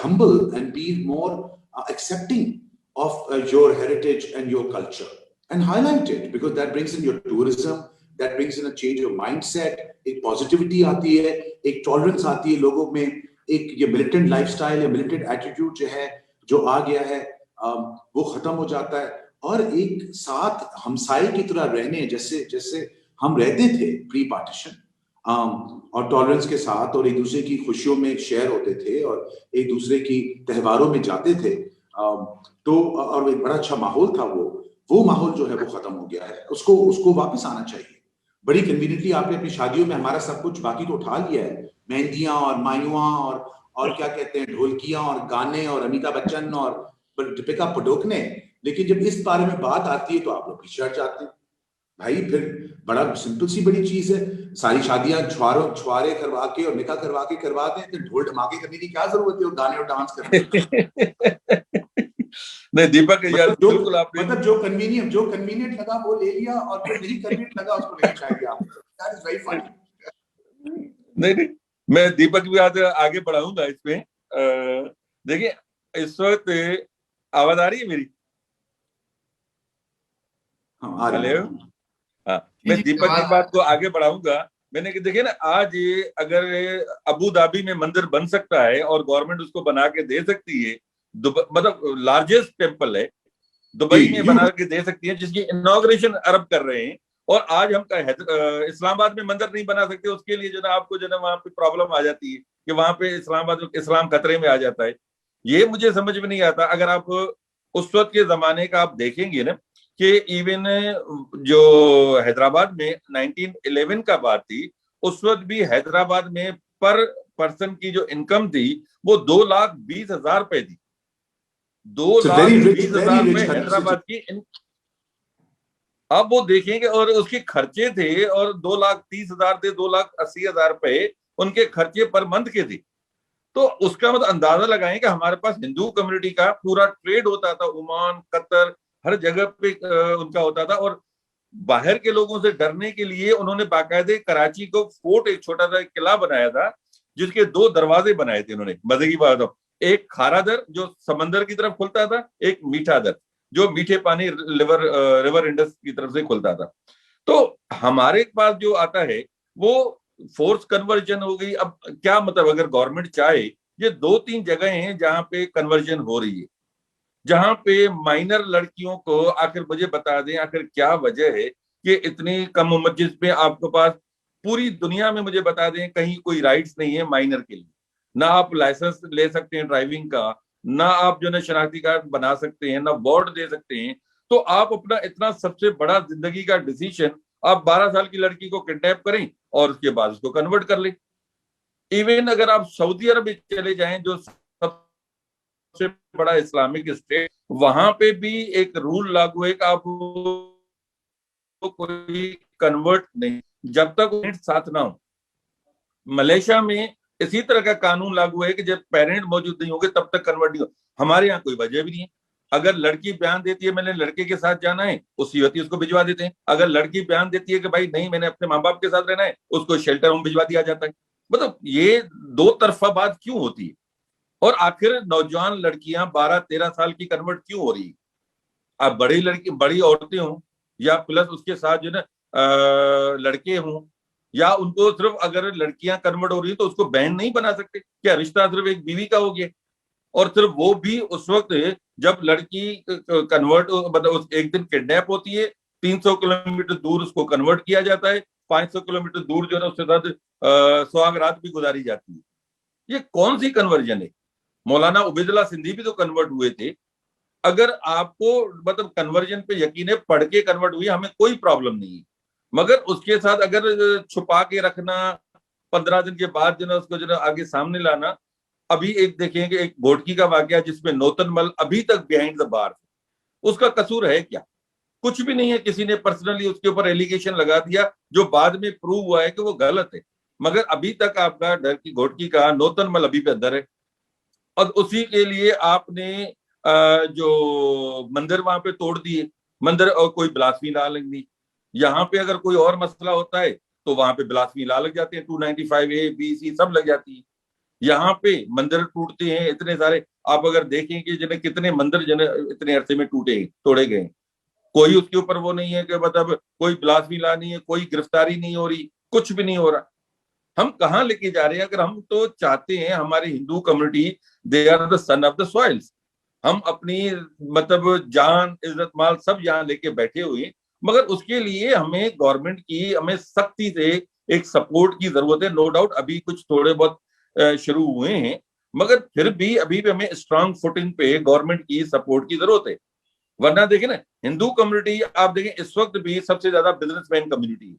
humble and be more accepting of your heritage and your culture and highlight it, because that brings in your tourism, that brings in a change of mindset, एक positivity आती है, एक tolerance आती है लोगों में, एक ये militant lifestyle या militant attitude जो है, जो आ गया है, वो खत्म हो जाता है, और एक साथ हमसाई की तरह रहने जैसे जैसे हम रहते थे प्री पार्टीशन, और टॉलरेंस के साथ, और एक दूसरे की खुशियों में शेयर होते थे, और एक दूसरे की त्योहारों में जाते थे, तो और एक बड़ा अच्छा माहौल था। वो माहौल जो है वो खत्म हो गया है, उसको वापस आना चाहिए। बड़ी कन्वीनियंटली आपने अपनी शादियों में हमारा सब कुछ बाकी तो उठा लिया है, मेहंदियां और मायुआ और क्या कहते हैं, ढोलकियां और गाने और अमिताभ बच्चन और दीपिका पडोकने, लेकिन जब इस बारे में बात आती है तो आप लोग पीछे हट जाते हैं। भाई फिर बड़ा सिंपल सी बड़ी चीज है, सारी शादियां छुआरे करवा के और निकाह करवा दें, तो ढोल धमाके करने की क्या जरूरत है, और गाने और डांस करने की। नहीं दीपक यार, बिल्कुल आपने मतलब जो कन्वीनियंट लगा वो ले लिया, और जो नहीं कन्वीनियंट लगा उसको नहीं चाहिए आपको। That is very funny. नहीं, मैं दीपक भी आज आगे बढ़ाऊंगा इसमें। देखिए इस वक्त आवाज आ रही है मेरी? हाँ, हाँ, मैं दीपक की बात को आगे बढ़ाऊंगा। मैंने कि देखिए ना, आज अगर अबू धाबी में मंदिर बन सकता है और गवर्नमेंट उसको बना के दे सकती है, मतलब लार्जेस्ट टेम्पल है, दुबई में बना के दे सकती है, जिसकी इनॉग्रेशन अरब कर रहे हैं, और आज हम इस्लामाबाद में मंदिर नहीं बना सकते, उसके लिए जो ना आपको जो ना वहां पे प्रॉब्लम आ जाती है कि वहां पे इस्लामाबाद में इस्लाम खतरे में आ जाता है। ये मुझे समझ में नहीं आता। अगर आप उस वक्त के जमाने का आप देखेंगे ना, कि इवन जो हैदराबाद में 1911 का बात थी, उस वक्त भी हैदराबाद में पर पर्सन की जो इनकम थी वो 2,20,000 रुपए थी। 2,20,000 रुपए हैदराबाद की। अब वो देखेंगे, और उसके खर्चे थे, और 2,30,000 थे, 2,80,000 रुपए उनके खर्चे पर मंथ के थे। तो उसका मतलब अंदाजा लगाएं कि हमारे पास हिंदू कम्युनिटी का पूरा ट्रेड होता था, ओमान, कतर, हर जगह पे उनका होता था, और बाहर के लोगों से डरने के लिए उन्होंने बाकायदे कराची को फोर्ट, एक छोटा सा किला बनाया था, जिसके 2 दरवाजे बनाए थे उन्होंने। मजे की बात हो, एक खारा दर जो समंदर की तरफ खुलता था, एक मीठा दर जो मीठे पानी रिवर इंडस की तरफ से खुलता था। तो हमारे पास जो आता है वो फोर्स कन्वर्जन हो गई। अब क्या मतलब, अगर गवर्नमेंट चाहे, ये 2-3 जगह हैं जहां पे कन्वर्जन हो रही है, जहां पे माइनर लड़कियों को, आखिर मुझे बता दें आखिर क्या वजह है कि इतनी कम उम्र, जिसमें आपके पास पूरी दुनिया में मुझे बता दें कहीं कोई राइट्स नहीं है माइनर के लिए, ना आप लाइसेंस ले सकते हैं ड्राइविंग का, ना आप जो है शनाख्ती कार्ड बना सकते हैं, ना वोट दे सकते हैं। तो आप अपना इतना सबसे बड़ा जिंदगी का डिसीजन, आप 12 साल की लड़की को किडनैप करें और उसके बाद उसको कन्वर्ट कर लें। इवन अगर आप सऊदी अरब में चले जाएं, जो सबसे बड़ा इस्लामिक स्टेट, वहां पे भी एक रूल लागू है कि आप कोई कन्वर्ट नहीं जब तक साथ ना हो। मलेशिया में इसी तरह का कानून लागू है कि जब पेरेंट मौजूद नहीं होंगे तब तक कन्वर्ट नहीं हो। हमारे यहाँ कोई वजह भी नहीं है। अगर लड़की बयान देती है मैंने लड़के के साथ जाना है, उसी वक्त उसको भिजवा देते हैं। अगर लड़की बयान देती है कि भाई नहीं मैंने अपने माँ बाप के साथ रहना है, उसको शेल्टर होम भिजवा दिया जाता है। मतलब ये 2 तरफा बात क्यों होती है? और आखिर नौजवान लड़कियां 12-13 साल की कन्वर्ट क्यों हो रही है? आप बड़ी औरतें हों, या प्लस उसके साथ जो ना लड़के हों, या उनको सिर्फ अगर लड़कियां कन्वर्ट हो रही है तो उसको बहन नहीं बना सकते? क्या रिश्ता सिर्फ एक बीवी का हो गया? और सिर्फ वो भी उस वक्त जब लड़की कन्वर्ट, मतलब एक दिन किडनैप होती है, 300 किलोमीटर दूर उसको कन्वर्ट किया जाता है, 500 किलोमीटर दूर जो है उसके साथ सुहाग रात भी गुजारी जाती है। ये कौन सी कन्वर्जन है? मौलाना उबैदुल्लाह सिंधी भी तो कन्वर्ट हुए थे। अगर आपको मतलब कन्वर्जन पे यकीन है, पढ़ के कन्वर्ट हुई, हमें कोई प्रॉब्लम नहीं है, मगर उसके साथ अगर छुपा के रखना, 15 दिन के बाद जो है उसको जो है आगे सामने लाना। अभी एक देखेंगे, एक घोटकी का वाकया जिसमें नौतनमल अभी तक बिहाइंड द बार, उसका कसूर है क्या? कुछ भी नहीं है। किसी ने पर्सनली उसके ऊपर एलिगेशन लगा दिया जो बाद में प्रूव हुआ है कि वो गलत है, मगर अभी तक आपका डर की घोटकी का नौतनमल अभी पे अंदर है। और उसी के लिए आपने जो मंदिर वहां पे तोड़ दिए, मंदिर, और कोई ब्लास्फेमी लॉ लग दी। यहाँ पे अगर कोई और मसला होता है तो वहां पे ब्लास्फेमी लॉ लग जाते हैं, 295A, B, C सब लग जाती है। यहाँ पे मंदिर टूटते हैं इतने सारे, आप अगर देखेंगे जिन्हें कितने मंदिर जिन्हें इतने अरसे में तोड़े गए, कोई उसके ऊपर वो नहीं है कि मतलब कोई ब्लास्फेमी लॉ नहीं है, कोई गिरफ्तारी नहीं हो रही, कुछ भी नहीं हो रहा। हम कहाँ लेके जा रहे हैं? अगर हम तो चाहते हैं हमारी Hindu community, they are the son of the soils, हम अपनी मतलब जान इज्जत माल सब यहाँ लेके बैठे हुए, मगर उसके लिए हमें गवर्नमेंट की, हमें सख्ती से एक सपोर्ट की जरूरत है। नो डाउट अभी कुछ थोड़े बहुत शुरू हुए हैं, मगर फिर भी अभी भी हमें स्ट्रांग फुटिंग पे गवर्नमेंट की सपोर्ट की जरूरत है। वरना देखें ना, हिंदू कम्युनिटी आप देखें इस वक्त भी सबसे ज्यादा बिजनेसमैन कम्युनिटी है,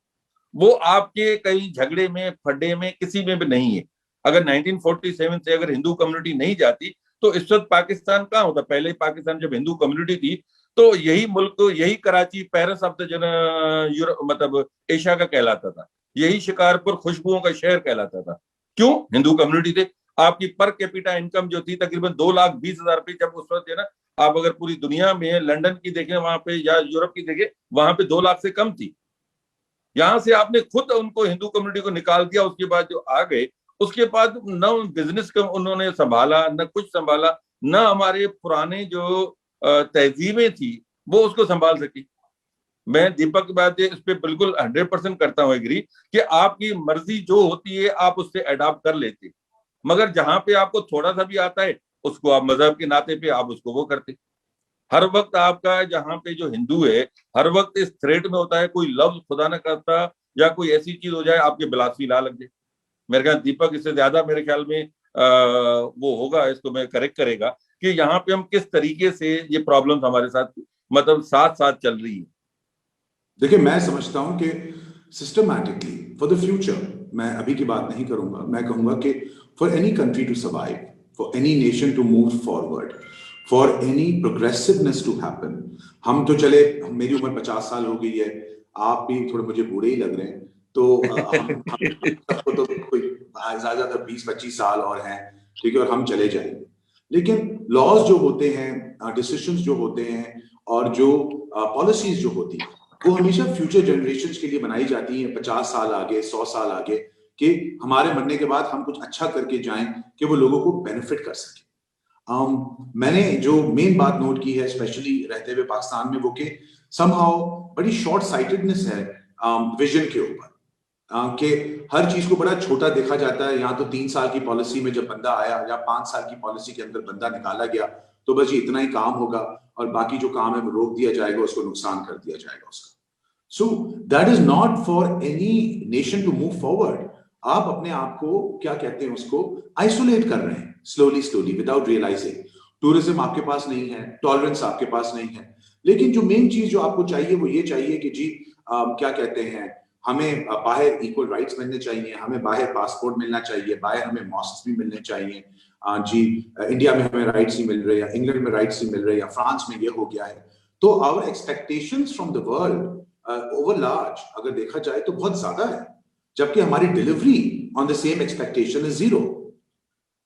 वो आपके कहीं झगड़े में फड्डे में किसी में भी नहीं है। अगर 1947 से अगर हिंदू कम्युनिटी नहीं जाती तो इस वक्त पाकिस्तान कहाँ होता? पहले पाकिस्तान जब हिंदू कम्युनिटी थी तो यही मुल्क, यही Karachi Paris of the Europe मतलब एशिया का कहलाता था, यही शिकारपुर खुशबुओं का शहर कहलाता था। क्यों? हिंदू कम्युनिटी थे। आपकी पर कैपिटा इनकम जो थी तकरीबन 2,20,000 रुपये जब उस वक्त है ना, आप अगर पूरी दुनिया में लंदन की देखें वहां पे या यूरोप की देखें, वहां पे 2 लाख से कम थी। यहां से आपने खुद उनको हिंदू कम्युनिटी को निकाल दिया, उसके बाद जो आ गए, उसके बाद न बिजनेस का उन्होंने संभाला, न कुछ संभाला, न हमारे पुराने जो तहजीबें थी वो उसको संभाल सकी। मैं दीपक की बात इस पे बिल्कुल 100% करता हूँ एग्री कि आपकी मर्जी जो होती है आप उससे अडॉप्ट कर लेते, मगर जहां पे आपको थोड़ा सा भी आता है उसको आप मजहब के नाते पे आप उसको वो करते। हर वक्त आपका जहाँ पे जो हिंदू है हर वक्त इस थ्रेट में होता है, कोई लफ्ज खुदा ना करता या कोई ऐसी चीज हो जाए आपके ब्लास्फेमी लॉ लग जाए। मेरे ख्याल दीपक इससे ज्यादा मेरे ख्याल में वो होगा, इसको मैं करेक्ट करेगा कि यहाँ पे हम किस तरीके से ये प्रॉब्लम्स हमारे साथ मतलब साथ साथ चल रही है। देखिए, मैं समझता हूं कि सिस्टमैटिकली फॉर द फ्यूचर, मैं अभी की बात नहीं करूंगा, मैं कहूंगा कि for any country to survive, for any nation to move forward, for any progressiveness to happen, हम तो चले, मेरी उम्र 50 साल हो गई है, आप भी थोड़े मुझे बूढ़े ही लग रहे हैं, तो हम सबको तो कोई ज्यादा 20-25 साल और हैं, ठीक है, और हम चले जाएंगे। लेकिन लॉज जो होते हैं, डिसीजंस जो होते हैं और जो पॉलिसीज जो होती है वो हमेशा फ्यूचर जनरेशंस के लिए बनाई जाती हैं, 50 साल आगे, 100 साल आगे, कि हमारे मरने के बाद हम कुछ अच्छा करके जाएं कि वो लोगों को बेनिफिट कर सके। मैंने जो मेन बात नोट की है स्पेशली रहते हुए पाकिस्तान में, वो कि समहाउ बड़ी शॉर्ट साइटेडनेस है विजन के ऊपर, कि हर चीज को बड़ा छोटा देखा जाता है। यहाँ तो 3 साल की पॉलिसी में जब बंदा आया या 5 साल की पॉलिसी के अंदर बंदा निकाला गया तो बस ये इतना ही काम होगा और बाकी जो काम है वो रोक दिया जाएगा, उसको नुकसान कर दिया जाएगा उसका। So that is not for any nation to move forward. आप अपने आप को क्या कहते हैं उसको आइसोलेट कर रहे हैं slowly slowly without realizing. Tourism आपके पास नहीं है, टॉलरेंस आपके पास नहीं है, लेकिन जो मेन चीज जो आपको चाहिए वो ये चाहिए कि जी क्या कहते हैं, हमें बाहर इक्वल राइट्स मिलने चाहिए, हमें बाहर पासपोर्ट मिलना चाहिए, बाहर हमें मॉस्क भी मिलने चाहिए। जी इंडिया में हमें राइट्स ही मिल रहे हैं, इंग्लैंड में राइट्स ही मिल रहे हैं, या फ्रांस में ये हो गया है। तो our expectations from the world over large अगर देखा जाए तो बहुत ज्यादा है, जबकि हमारी delivery on the same expectation is 0।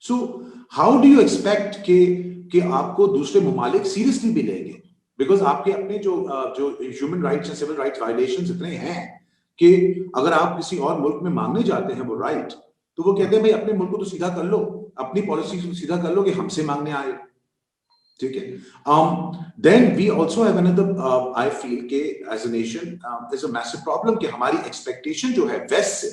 So how do you expect कि आपको दूसरे ममालिक सीरियसली भी लेंगे? बिकॉज आपके अपने जो human rights and civil rights violations इतने हैं कि अगर आप किसी और मुल्क में मांगने जाते हैं वो राइट, तो वो कहते हैं भाई अपने मुल्क को तो सीधा कर लो, अपनी पॉलिसी को सीधा कर लो कि हमसे मांगने आए, ठीक है। Then we also have another I feel के as a nation is a massive problem कि हमारी एक्सपेक्टेशन जो है वेस्ट से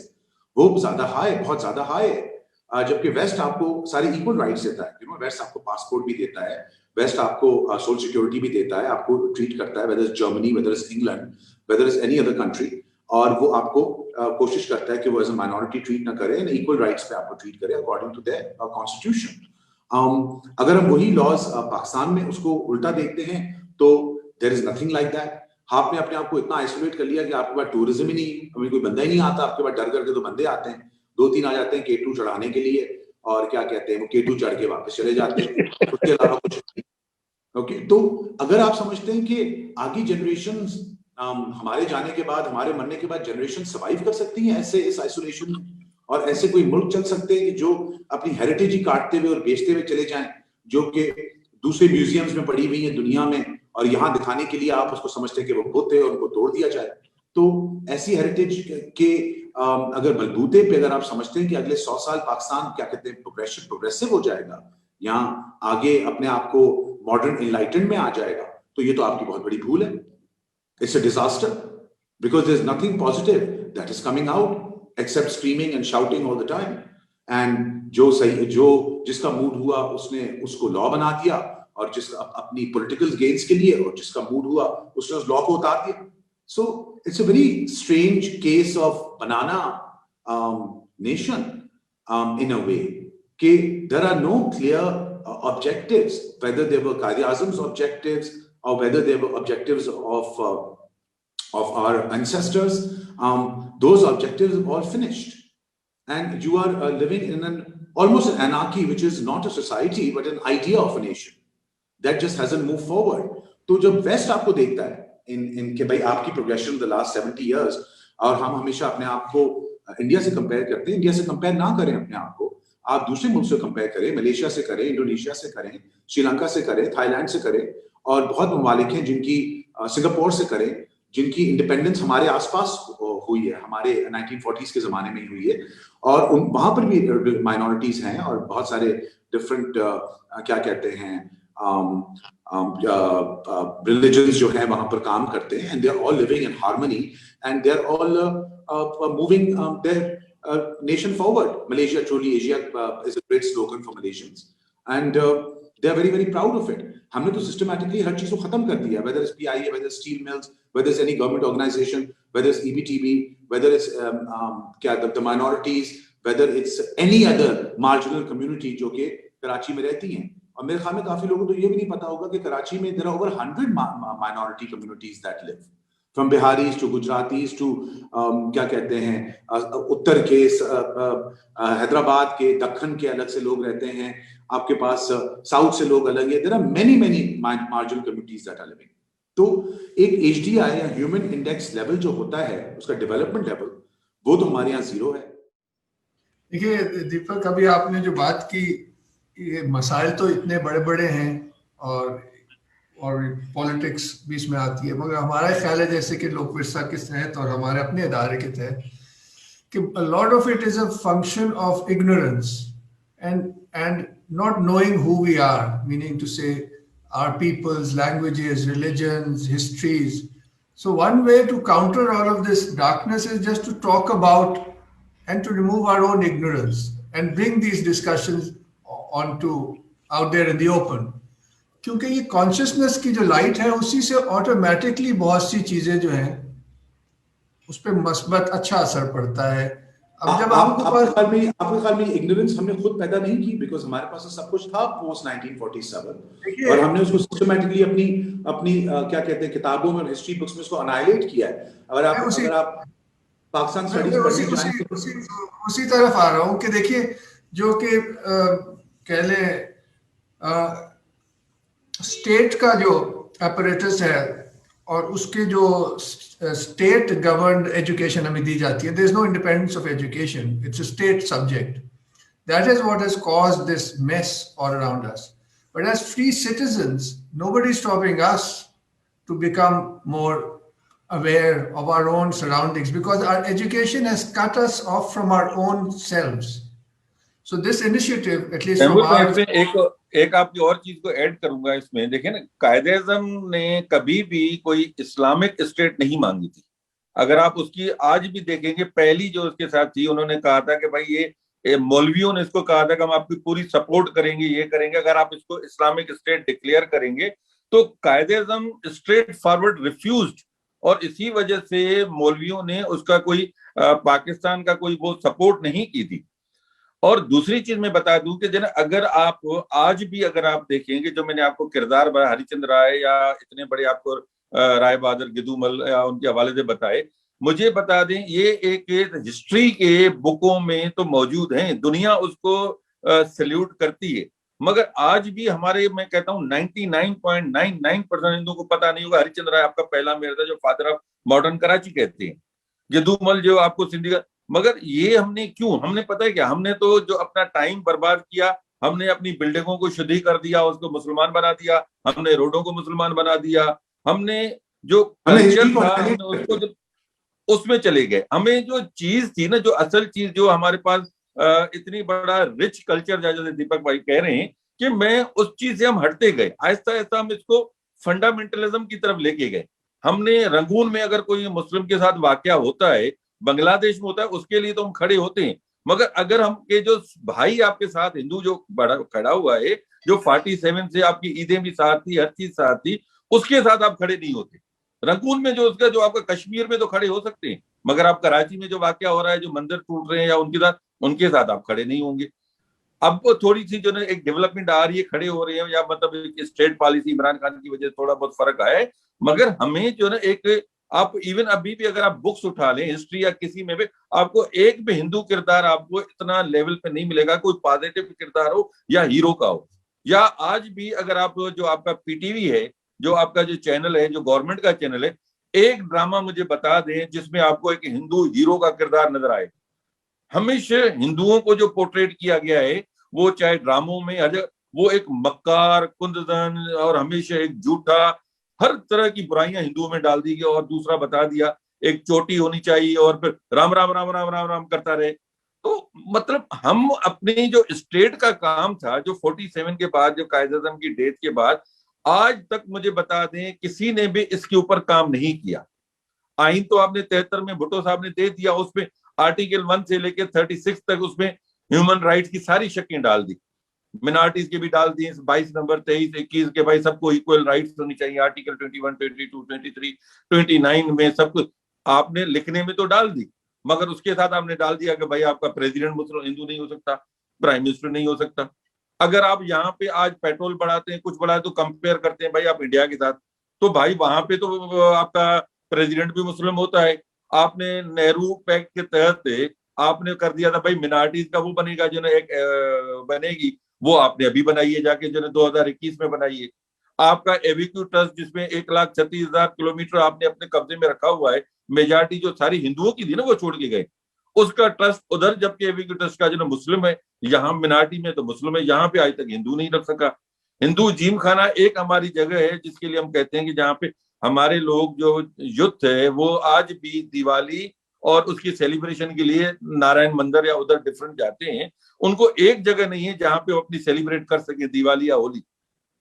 वो ज्यादा हाई, बहुत ज्यादा हाई है, जबकि वेस्ट आपको सारे इक्वल राइट्स देता है। यू नो, वेस्ट आपको पासपोर्ट भी देता है, वेस्ट आपको सोशल सिक्योरिटी भी देता है, आपको ट्रीट करता है, whether is Germany, whether is England, whether is any other country, और वो आपको कोशिश करता है कि वो एज अ माइनॉरिटी ट्रीट ना करे, इक्वल राइट्स पे आपको ट्रीट करे अकॉर्डिंग टू देयर कॉन्स्टिट्यूशन। अगर हम वही लॉज पाकिस्तान में उसको उल्टा देखते हैं तो there is nothing like that. आपने अपने आप को इतना आइसोलेट कर लिया कि आपके पास टूरिज्म ही नहीं, अभी कोई बंदा ही नहीं आता, आपके पास डर करके तो बंदे आते हैं, 2-3 आ जाते हैं K2 चढ़ाने के लिए, और क्या कहते हैं वो K2 चढ़ के वापस चले जाते हैं, उसके अलावा कुछ नहीं। ओके, तो अगर आप समझते हैं कि आगे जनरेशन हमारे जाने के बाद, हमारे मरने के बाद जनरेशन सर्वाइव कर सकती है ऐसे इस आइसोलेशन में, और ऐसे कोई मुल्क चल सकते हैं कि जो अपनी हेरिटेज ही काटते हुए और बेचते हुए चले जाएं, जो कि दूसरे म्यूजियम्स में पड़ी हुई है दुनिया में, और यहाँ दिखाने के लिए आप उसको समझते हैं कि वो बुत है और उनको तोड़ दिया जाए। तो ऐसी हेरिटेज के अगर बलबूते पे अगर आप समझते हैं कि अगले 100 साल पाकिस्तान क्या कहते हैं प्रोग्रेसिव हो जाएगा, यहाँ आगे अपने आप को मॉडर्न एनलाइटन में आ जाएगा, तो ये तो आपकी बहुत बड़ी भूल है. It's a disaster because there is nothing positive that is coming out except screaming and shouting all the time. And जो जिसका मूड हुआ उसने उसको लॉ बना दिया, और जिसका अपनी पॉलिटिकल गेन्स के लिए, और जिसका मूड हुआ उसने उस लॉ को उतार दिया. So it's a very strange case of banana nation in a way. There are no clear objectives, whether they were Quaid-e-Azam's objectives or whether they were objectives of our ancestors. Those objectives are all finished, and you are living in almost an anarchy, which is not a society but an idea of a nation that just hasn't moved forward. तो जब waste आपको देखता है इनके भाई आपकी progression the last 70 years, और हम हमेशा अपने आप को इंडिया से कंपेयर करते हैं. इंडिया से कंपेयर ना करें अपने आप को, आप दूसरे मुल्क से कंपेयर करें, मलेशिया से करें, इंडोनेशिया से करें, श्रीलंका से करें, थाईलैंड से करें, और बहुत ममालिक हैं जिनकी सिंगापुर से करें, जिनकी इंडिपेंडेंस हमारे आसपास हुई है, हमारे 1940s के जमाने में ही हुई है, और वहां पर भी माइनॉरिटीज हैं और बहुत सारे डिफरेंट क्या कहते हैं religions जो है वहां पर काम करते हैं, and they are all living in harmony, and they are all moving their nation forward. Malaysia truly Asia is a great slogan for Malaysians, and they are very very proud of it. हमने तो systematically हर चीज को खत्म कर दिया, whether it's PIA, whether it's steel mills, whether it's any government organization, whether it's EBTB, whether it's the minorities, whether it's any other marginal community जो कि कराची में रहती हैं. और मेरे ख्याल में काफी लोगों को ये भी नहीं पता होगा कि कराची में there are over 100 minority communities that live, from Biharis to Gujaratis to क्या कहते हैं उत्तर के हैदराबाद के दक्खन के अलग से लोग रहते हैं, आपके पास साउथ से लोग अलग है. there are many marginal communities that are living. तो एक HDI या ह्यूमन इंडेक्स लेवल जो होता है, उसका डेवलपमेंट लेवल, वो तो हमारे यहाँ जीरो है. देखिए दीपक, अभी आपने जो बात की, ये मसाइल तो इतने बड़े बड़े हैं और पॉलिटिक्स भी इसमें आती है, मगर हमारा ख्याल है जैसे कि लोक विरसा के तहत और हमारे अपने इदारे के तहत कि a lot of it is a function of ignorance and not knowing who we are, meaning to say our peoples, languages, religions, histories. So one way to counter all of this darkness is just to talk about and to remove our own ignorance and bring these discussions onto out there in the open. क्योंकि ये consciousness की जो light है, उसी से automatically बहुत सी चीजें जो हैं उस पर मस्बत अच्छा असर पड़ता है. अब जब आपके ख्याल में इग्नोरेंस हमने खुद पैदा नहीं की, बिकॉज हमारे पास सब कुछ था पोस्ट 1947, और हमने उसको सिस्टमैटिकली अपनी क्या कहते हैं किताबों में, हिस्ट्री बुक्स में उसको अनाइलेट किया है. अगर आप पाकिस्तान स्टडीज उसी तरफ आ रहा हूँ कि देखिए, जो कि कह लें स्टेट का जो apparatus है और उसके जो स्टेट गवर्नड एजुकेशन हमें दी जाती है, there is no independence of education, it's a state subject. That is what has caused this mess all around us. But as free citizens, nobody is stopping us to become more aware of our own surroundings, because our education has cut us off from our own selves. So this initiative, at least from our एक आपकी और चीज को add करूंगा इसमें. देखिए ना, कायदे-ए-आज़म ने कभी भी कोई इस्लामिक स्टेट नहीं मांगी थी. अगर आप उसकी आज भी देखेंगे, पहली जो उसके साथ थी, उन्होंने कहा था कि भाई ये मौलवियों ने इसको कहा था कि हम आपकी पूरी सपोर्ट करेंगे, ये करेंगे अगर आप इसको इस्लामिक स्टेट डिक्लेयर करेंगे. तो कायदे-ए-आज़म स्ट्रेट फॉरवर्ड रिफ्यूज्ड, और इसी वजह से मौलवियों ने उसका कोई पाकिस्तान का कोई वो सपोर्ट नहीं की थी. और दूसरी चीज मैं बता दूं कि अगर आप आज भी अगर आप देखेंगे, जो मैंने आपको किरदार हरिचंद राय या इतने बड़े आपको राय बहादुर गिदुमल या उनके हवाले से बताए, मुझे बता दें ये एक हिस्ट्री के बुकों में तो मौजूद हैं, दुनिया उसको सल्यूट करती है. मगर आज भी हमारे, मैं कहता हूँ 99.99% हिंदुओं को पता नहीं होगा हरिचंद राय आपका पहला मेयर था, जो फादर ऑफ मॉडर्न कराची कहते हैं. गिदुमल जो आपको सिंधी का, मगर ये हमने क्यों, हमने पता है क्या, हमने तो जो अपना टाइम बर्बाद किया, हमने अपनी बिल्डिंगों को शुद्धि कर दिया, उसको मुसलमान बना दिया, हमने रोडों को मुसलमान बना दिया, हमने जो कल्चर था उसको उसमें चले गए। हमें जो चीज थी ना, जो असल चीज, जो हमारे पास इतनी बड़ा रिच कल्चर, जैसे दीपक भाई कह रहे हैं, कि मैं उस चीज से हम हटते गए, आहिस्ता आहिस्ता हम इसको फंडामेंटलिज्म की तरफ लेके गए। हमने रंगून में अगर कोई मुस्लिम के साथ वाकया होता है, बांग्लादेश में होता है, उसके लिए तो हम खड़े होते हैं, मगर अगर हम के जो भाई आपके साथ हिंदू जो बड़ा खड़ा हुआ है, जो 47 से आपकी ईदें भी साथ थी, हर चीज साथ थी, उसके साथ आप खड़े नहीं होते। रंगून में जो उसका, जो आपका कश्मीर में तो खड़े हो सकते हैं, मगर आप कराची में जो वाकया हो रहा है, जो मंदिर टूट रहे हैं या उनके साथ आप खड़े नहीं होंगे। अब थोड़ी सी जो एक डेवलपमेंट आ रही है, खड़े हो रहे हैं, या मतलब एक स्टेट पॉलिसी इमरान खान की वजह से थोड़ा बहुत फर्क आया है, मगर हमें जो एक, आप इवन अभी भी अगर आप बुक्स उठा लें हिस्ट्री या किसी में भी, आपको एक भी हिंदू किरदार आपको इतना लेवल पे नहीं मिलेगा, कोई पॉजिटिव किरदार हो या हीरो का हो। या आज भी अगर आप, जो आपका पीटीवी है, जो आपका जो चैनल है, जो गवर्नमेंट का चैनल है, एक ड्रामा मुझे बता दें जिसमें आपको एक हिंदू हीरो का किरदार नजर आए। हमेशा हिंदुओं को जो पोर्ट्रेट किया गया है, वो चाहे ड्रामों में, वो एक मक्कार, कुंदन, और हमेशा एक झूठा, हर तरह की बुराइयां हिंदुओं में डाल दी गई। और दूसरा बता दिया, एक चोटी होनी चाहिए, और फिर राम राम राम राम राम राम करता रहे। तो मतलब हम अपने जो स्टेट का काम था, जो 47 के बाद, जो कायद-ए-आज़म की डेथ के बाद, आज तक मुझे बता दें किसी ने भी इसके ऊपर काम नहीं किया। आइन तो आपने 73 में भुट्टो साहब ने दे दिया, उसमें आर्टिकल 1 से लेकर 36 तक उसमें ह्यूमन राइट्स की सारी शक्लें डाल दी, मिनॉरिटीज के भी डाल दिए, 22 नंबर 23 21 के, भाई सबको इक्वल राइट्स होनी चाहिए, आर्टिकल 21 22 23 29 में सब कुछ आपने लिखने में तो डाल दी, मगर उसके साथ आपने डाल दिया कि भाई आपका प्रेसिडेंट मुस्लिम हिंदू नहीं हो सकता, प्राइम मिनिस्टर नहीं हो सकता। अगर आप यहाँ पे आज पेट्रोल बढ़ाते हैं, कुछ बढ़ाते, तो कंपेयर करते हैं भाई आप इंडिया के साथ, तो भाई वहां पे तो आपका प्रेसिडेंट भी मुस्लिम होता है। आपने नेहरू पैक्ट के तहत आपने कर दिया था भाई, मिनॉरिटीज का वो बनेगा, जो एक बनेगी, वो आपने अभी बनाई है, जाके जो 2021 में बनाई है। आपका एविक्यू ट्रस्ट, जिसमें 1,36,000 किलोमीटर आपने अपने कब्जे में रखा हुआ है, मेजॉरिटी जो सारी हिंदुओं की थी ना, वो छोड़ के गए, उसका ट्रस्ट उधर, जबकि एविक्यू ट्रस्ट का जो मुस्लिम है, यहाँ मिनॉरिटी में तो मुस्लिम है, यहाँ पे आज तक हिंदू नहीं रख सका। हिंदू जिम खाना एक हमारी जगह है, जिसके लिए हम कहते हैं कि जहाँ पे हमारे लोग, जो युद्ध है, वो आज भी दिवाली और उसकी सेलिब्रेशन के लिए नारायण मंदिर या उधर डिफरेंट जाते हैं। उनको एक जगह नहीं है जहां पे वो अपनी सेलिब्रेट कर सके, दिवाली या होली।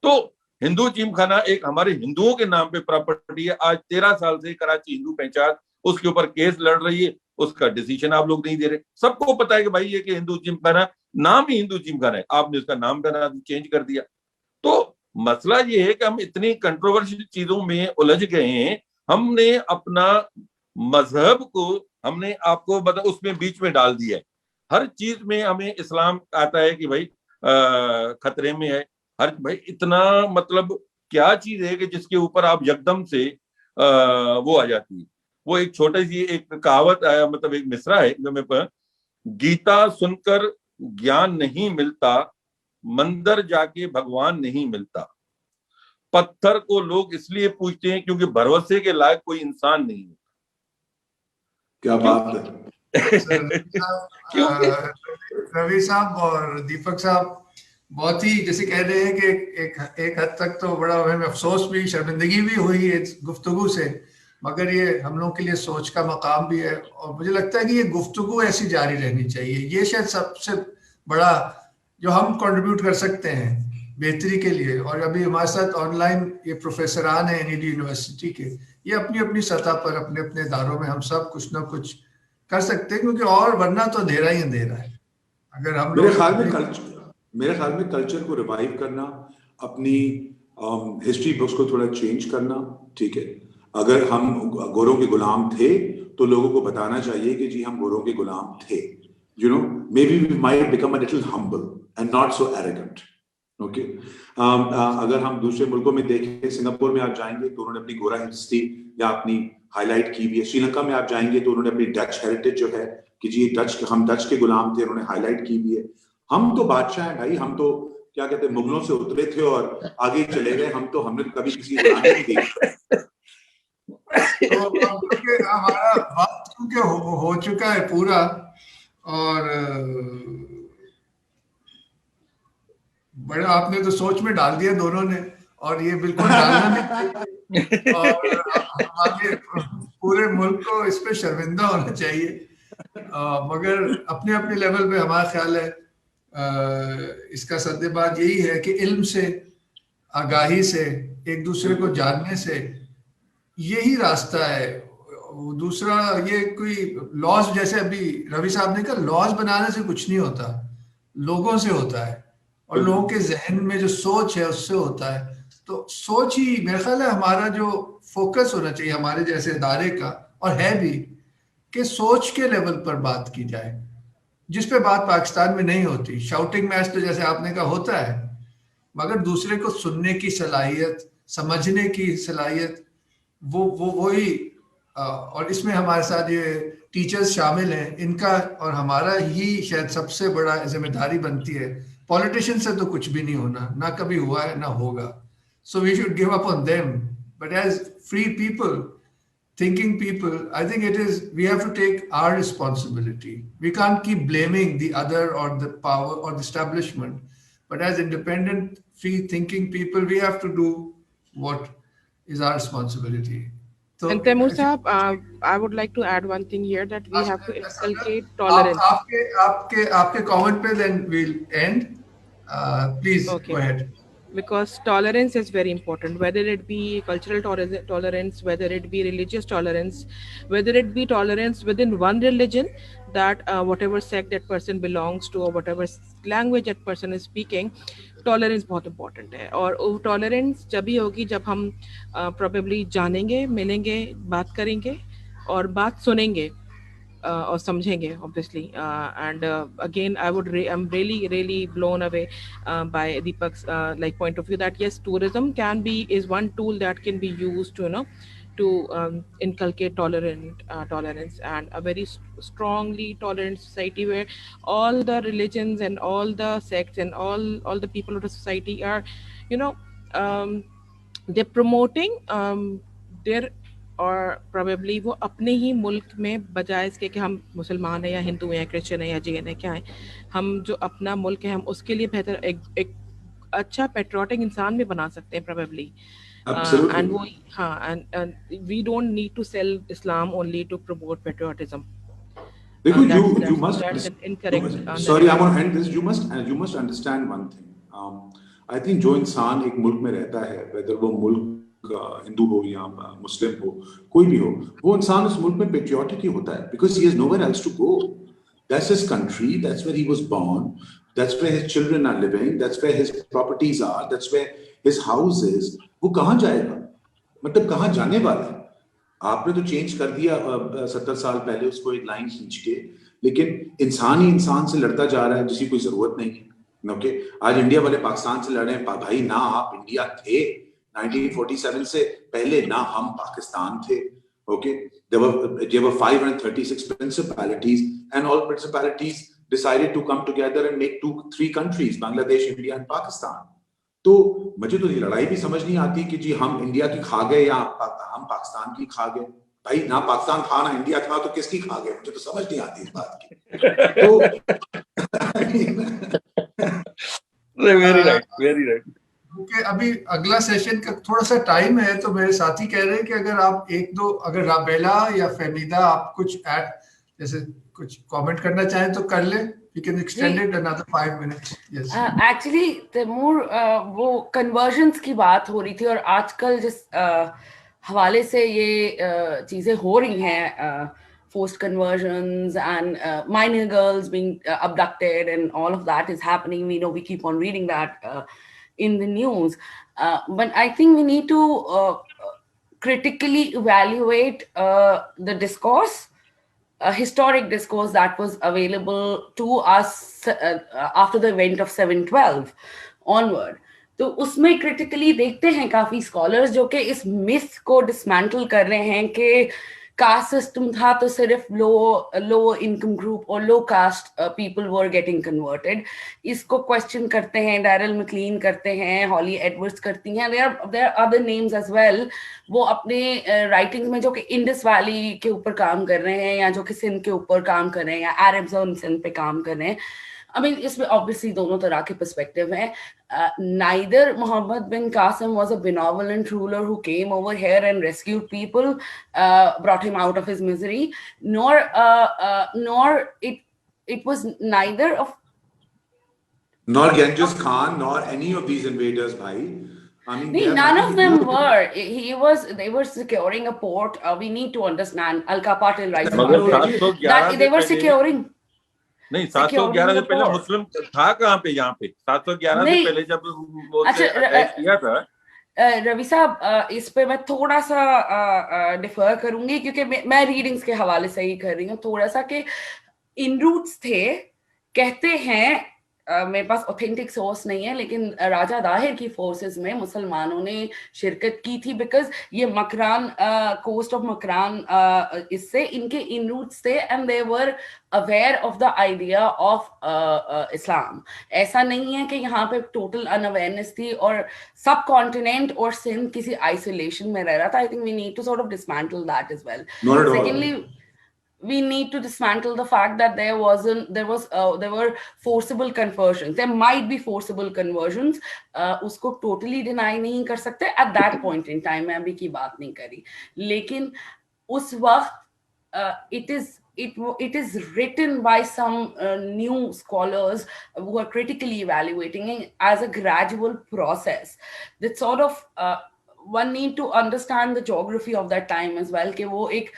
तो हिंदू जिम खाना एक हमारे हिंदुओं के नाम पे प्रॉपर्टी है। आज 13 साल से कराची हिंदू पंचायत उसके ऊपर केस लड़ रही है, उसका डिसीजन आप लोग नहीं दे रहे। सबको पता है कि भाई ये कि हिंदू जिम खाना, नाम ही हिंदू जिम खाना है, आपने उसका नाम बना चेंज कर दिया। तो मसला ये है कि हम इतनी कंट्रोवर्शियल चीजों में उलझ गए हैं, हमने अपना मजहब को, हमने आपको मतलब उसमें बीच में डाल दिया है। हर चीज में हमें इस्लाम आता है कि भाई खतरे में है, हर भाई इतना मतलब क्या चीज है कि जिसके ऊपर आप यकदम से वो आ जाती है। वो एक छोटी सी एक कहावत मतलब एक मिसरा है जो मैं, गीता सुनकर ज्ञान नहीं मिलता, मंदिर जाके भगवान नहीं मिलता, पत्थर को लोग इसलिए पूछते हैं क्योंकि भरोसे के लायक कोई इंसान नहीं होता। क्या बात है। रवि साहब और दीपक साहब बहुत ही, जैसे कह रहे हैं कि एक हद तक तो बड़ा हमें अफसोस भी, शर्मिंदगी भी हुई है गुफ्तगू से, मगर ये हम लोग के लिए सोच का मकाम भी है। और मुझे लगता है कि ये गुफ्तगू ऐसी जारी रहनी चाहिए। ये शायद सबसे बड़ा जो हम कंट्रीब्यूट कर सकते हैं बेहतरी के लिए। और अभी हमारे साथ ऑनलाइन ये प्रोफेसरान है एनईडी यूनिवर्सिटी के, ये अपनी अपनी सतह पर, अपने अपने इदारों में हम सब कुछ ना कुछ कर सकते हैं, क्योंकि और वरना तो अंधेरा ही अंधेरा है। अगर हम मेरे ख्याल में कल्चर को रिवाइव करना, अपनी हिस्ट्री बुक्स को थोड़ा चेंज करना, ठीक है। अगर हम गोरों के गुलाम थे तो लोगों को बताना चाहिए कि जी हम गोरों के गुलाम थे। You know, maybe we might become a little humble and not so arrogant. Okay. अगर हम दूसरे मुल्कों में देखें, सिंगापुर में आप जाएंगे तो उन्होंने अपनी गोरा हिस्ट्री या अपनी हाईलाइट की भी है। श्रीलंका में आप जाएंगे तो उन्होंने अपनी डच हेरिटेज जो है कि जी हम डच के गुलाम थे, उन्होंने हाईलाइट की भी है। हम तो बादशाह हैं भाई, हम तो क्या कहते हैं, मुगलों से उतरे थे और आगे चले गए। हमने कभी किसी गुलामी नहीं देखी। तो हमारा बात क्योंकि हो चुका है पूरा, और बड़ा आपने तो सोच में डाल दिया दोनों ने, और ये बिल्कुल डालना नहीं। और पूरे मुल्क को इस पे शर्मिंदा होना चाहिए। मगर अपने अपने लेवल पे हमारा ख्याल है इसका सद्देबाज यही है कि इल्म से, आगाही से, एक दूसरे को जानने से यही रास्ता है। दूसरा ये कोई लॉज, जैसे अभी रवि साहब ने कहा, लॉज बनाने से कुछ नहीं होता, लोगों से होता है और लोगों के जहन में जो सोच है उससे होता है। तो सोच ही मेरा ख्याल है हमारा जो फोकस होना चाहिए हमारे जैसे इदारे का, और है भी, कि सोच के लेवल पर बात की जाए, जिस पे बात पाकिस्तान में नहीं होती। शाउटिंग मैच तो जैसे आपने कहा होता है, मगर दूसरे को सुनने की सलाहियत, समझने की सलाहियत, वो वही। और इसमें हमारे साथ ये टीचर्स शामिल हैं, इनका और हमारा ही शायद सबसे बड़ा जिम्मेदारी बनती है। पॉलिटिशियन से तो कुछ भी नहीं होना, ना कभी हुआ है ना होगा। So we should give up on them, but as free people, thinking people, I think we have to take our responsibility. We can't keep blaming the other or the power or the establishment, but as independent, free thinking people, we have to do what is our responsibility. So, and Taimur Sahab, I would like to add one thing here, that we have to inculcate tolerance. आपके comment पे then we'll end. Please okay. Go ahead. Because tolerance is very important, whether it be cultural tolerance, whether it be religious tolerance, whether it be tolerance within one religion, that whatever sect that person belongs to or whatever language that person is speaking, tolerance बहुत important है। और वो tolerance जब ही होगी जब हम probably जानेंगे, मिलेंगे, बात करेंगे और बात सुनेंगे और समझेंगे obviously, and again I'm really blown away by Deepak's like point of view, that yes, tourism is one tool that can be used to to inculcate tolerance and a very strongly tolerant society, where all the religions and all the sects and all the people of the society are they're promoting their, और probably वो अपने ही मुल्क में, बजाय इसके कि हम मुसलमान हैं या हिंदू हैं या क्रिश्चियन हैं या जैन हैं, क्या है, हम जो अपना मुल्क है हम उसके लिए बेहतर एक अच्छा पेट्रियोटिक इंसान भी बना सकते हैं probably. And वो and we don't need to sell Islam only to promote patriotism. You must. That's incorrect. Sorry, I'm going to end this. You must understand one thing. I think जो इंसान एक मुल्क में रहता है, whether वो मुल्क हिंदू हो या मुस्लिम हो, कोई भी हो, वो इंसान उस मुल्क में पेट्रियोटिक ही होता है, because he has nowhere else to go. That's his country, that's where he was born, that's where his children are living, that's where his properties are, that's where his house is. वो कहाँ जाएगा, मतलब कहाँ जाने वाला है? आपने तो चेंज कर दिया 70 साल पहले उसको एक लाइन खींच के, लेकिन इंसान ही इंसान से लड़ता जा रहा है जिसकी कोई जरूरत नहीं है। ओके, आज इंडिया वाले पाकिस्तान से लड़ रहे हैं, भाई ना आप इंडिया थे 1947 से पहले, ना हम पाकिस्तान थे। Okay, there were 536 principalities, and all principalities decided to come together and make 3 countries, Bangladesh, India and Pakistan. तो मुझे तो ये लड़ाई भी समझ नहीं आती कि जी हम इंडिया की खा गए या हम पाकिस्तान की खा गए। भाई ना पाकिस्तान था ना इंडिया था, तो किसकी खा गए? मुझे तो समझ नहीं आती इस बात की। तो very right. Okay, अभी अगला सेशन का थोड़ा सा टाइम है, तो मेरे साथी कह रहे हैं कि अगर आप अगर राबेला या फहमीदा आप कुछ जैसे कुछ कमेंट करना चाहें तो कर ले। We can extend it another 5 minutes. Yes. Actually, Taimur, वो कन्वर्जन्स की बात हो रही थी, और आजकल जिस हवाले से ये चीजें हो रही हैं, forced conversions and minor girls being abducted and all of that is happening. We keep on reading that in the news, but I think we need to critically evaluate the discourse, historic discourse that was available to us after the event of 7/12 onward. तो उसमें critically देखते हैं काफी scholars जो कि इस myth को dismantle कर रहे हैं कि caste system था तो सिर्फ low income group और low caste people were getting converted. इसको question करते हैं, Daryl McLean करते हैं, Holly Edwards करती हैं, there are other names as well. वो अपने writings में जो कि Indus Valley के ऊपर काम कर रहे हैं या जो कि सिंध के ऊपर काम कर रहे हैं या Arabs on सिंध पे काम कर रहे हैं, I mean, इसमें obviously दोनों तरह के perspective हैं. Neither Muhammad bin Qasim was a benevolent ruler who came over here and rescued people, brought him out of his misery, nor it was neither of. Nor Genghis Khan, nor any of these invaders, bhai. I mean, none of them were. They were securing a port. We need to understand. Alka Patil writes about it, that they were securing. नहीं, 711 से पहले मुस्लिम था कहाँ पे? यहाँ पे 711 से पहले जब वो अटैक किया था. रवि साहब, इस पे मैं थोड़ा सा डिफर करूंगी, क्योंकि मैं रीडिंग्स के हवाले से ही कर रही हूँ थोड़ा सा, कि इन रूट्स थे, कहते हैं, मेरे पास ऑथेंटिक सोर्स नहीं है, लेकिन राजा दाहिर की फोर्सेस में मुसलमानों ने शिरकत की थी, बिकॉज ये मकरान, कोस्ट ऑफ मकरान, इससे इनके इन रूट्स थे, and they were aware of the idea of Islam. ऐसा नहीं है कि यहाँ पे टोटल अनअवेयरनेस थी और सब कॉन्टिनेंट और सिंध किसी आइसोलेशन में रह रहा था. I think we need to sort of dismantle that as well. Secondly, we need to dismantle the fact that there were forcible conversions. There might be forcible conversions. उसको totally deny नहीं कर सकते at that point in time. मैं अभी की बात नहीं करी, लेकिन उस वक्त it is written by some new scholars who are critically evaluating it as a gradual process. That sort of one need to understand the geography of that time as well, कि वो एक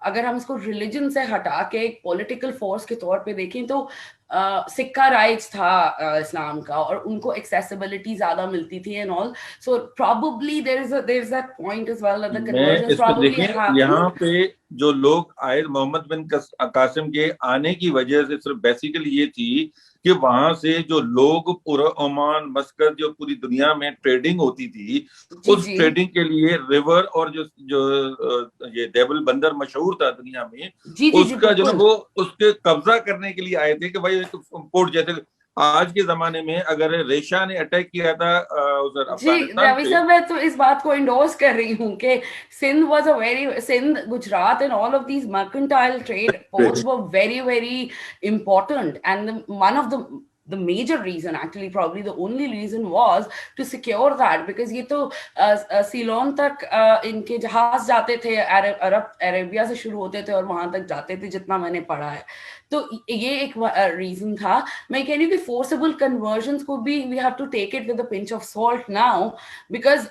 अगर हम इसको रिलीजन से हटा के एक पॉलिटिकल फोर्स के तौर पे देखें, तो सिक्का राइज था इस्लाम का, और उनको एक्सेसिबिलिटी ज्यादा मिलती थी and all. So probably there is that point as well that the conversion probably happened. यहाँ पे जो लोग आए मोहम्मद बिन कासिम के आने की वजह से सिर्फ बेसिकली ये थी कि वहां से जो लोग पूरा ओमान, मस्कत, जो पूरी दुनिया में ट्रेडिंग होती थी, उस ट्रेडिंग के लिए रिवर और जो ये देवल बंदर मशहूर था दुनिया में, उसका जो वो उसके कब्जा करने के लिए आए थे कि भाई पोर्ट, जैसे आज के जमाने में अगर रेशा ने अटैक किया था उधर अफगानिस्तान रवि साहब, मैं तो इस बात को इंडोर्स कर रही हूँ कि Sindh, Gujarat and all of these mercantile trade ports were very, very important, and one of the major reason, actually probably the only reason, was to secure that, because ये तो सीलोन तक इनके जहाज जाते थे, अरेबिया से शुरू होते थे और वहां तक जाते थे, जितना मैंने पढ़ा है. तो ये एक रीजन था. मैं कह रही हूँ कि फोर्सेबल कन्वर्जन्स को भी we have to take it with a pinch of salt now, because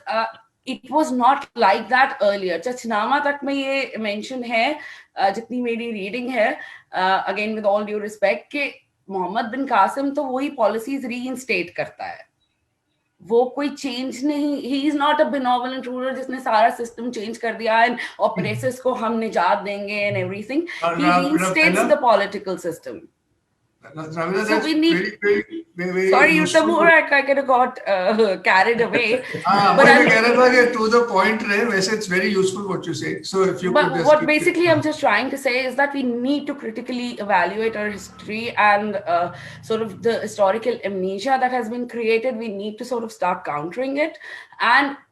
it was not like that earlier. Chachnama तक में ये मेंशन है, जितनी मेरी रीडिंग है, again with all due respect, कि मोहम्मद बिन कासिम तो वही पॉलिसीज रीइंस्टेट करता है, वो कोई चेंज नहीं. He is not a benevolent ruler जिसने सारा सिस्टम चेंज कर दिया एंड ऑपरेशंस को हम निजात देंगे and everything. He reinstates the political system. So we need. Sorry, the more I kind of got carried away. But I'm to the point. It's very useful what you say. So if you. But what basically I'm just trying to say is that we need to critically evaluate our history and sort of the historical amnesia that has been created. We need to sort of start countering it and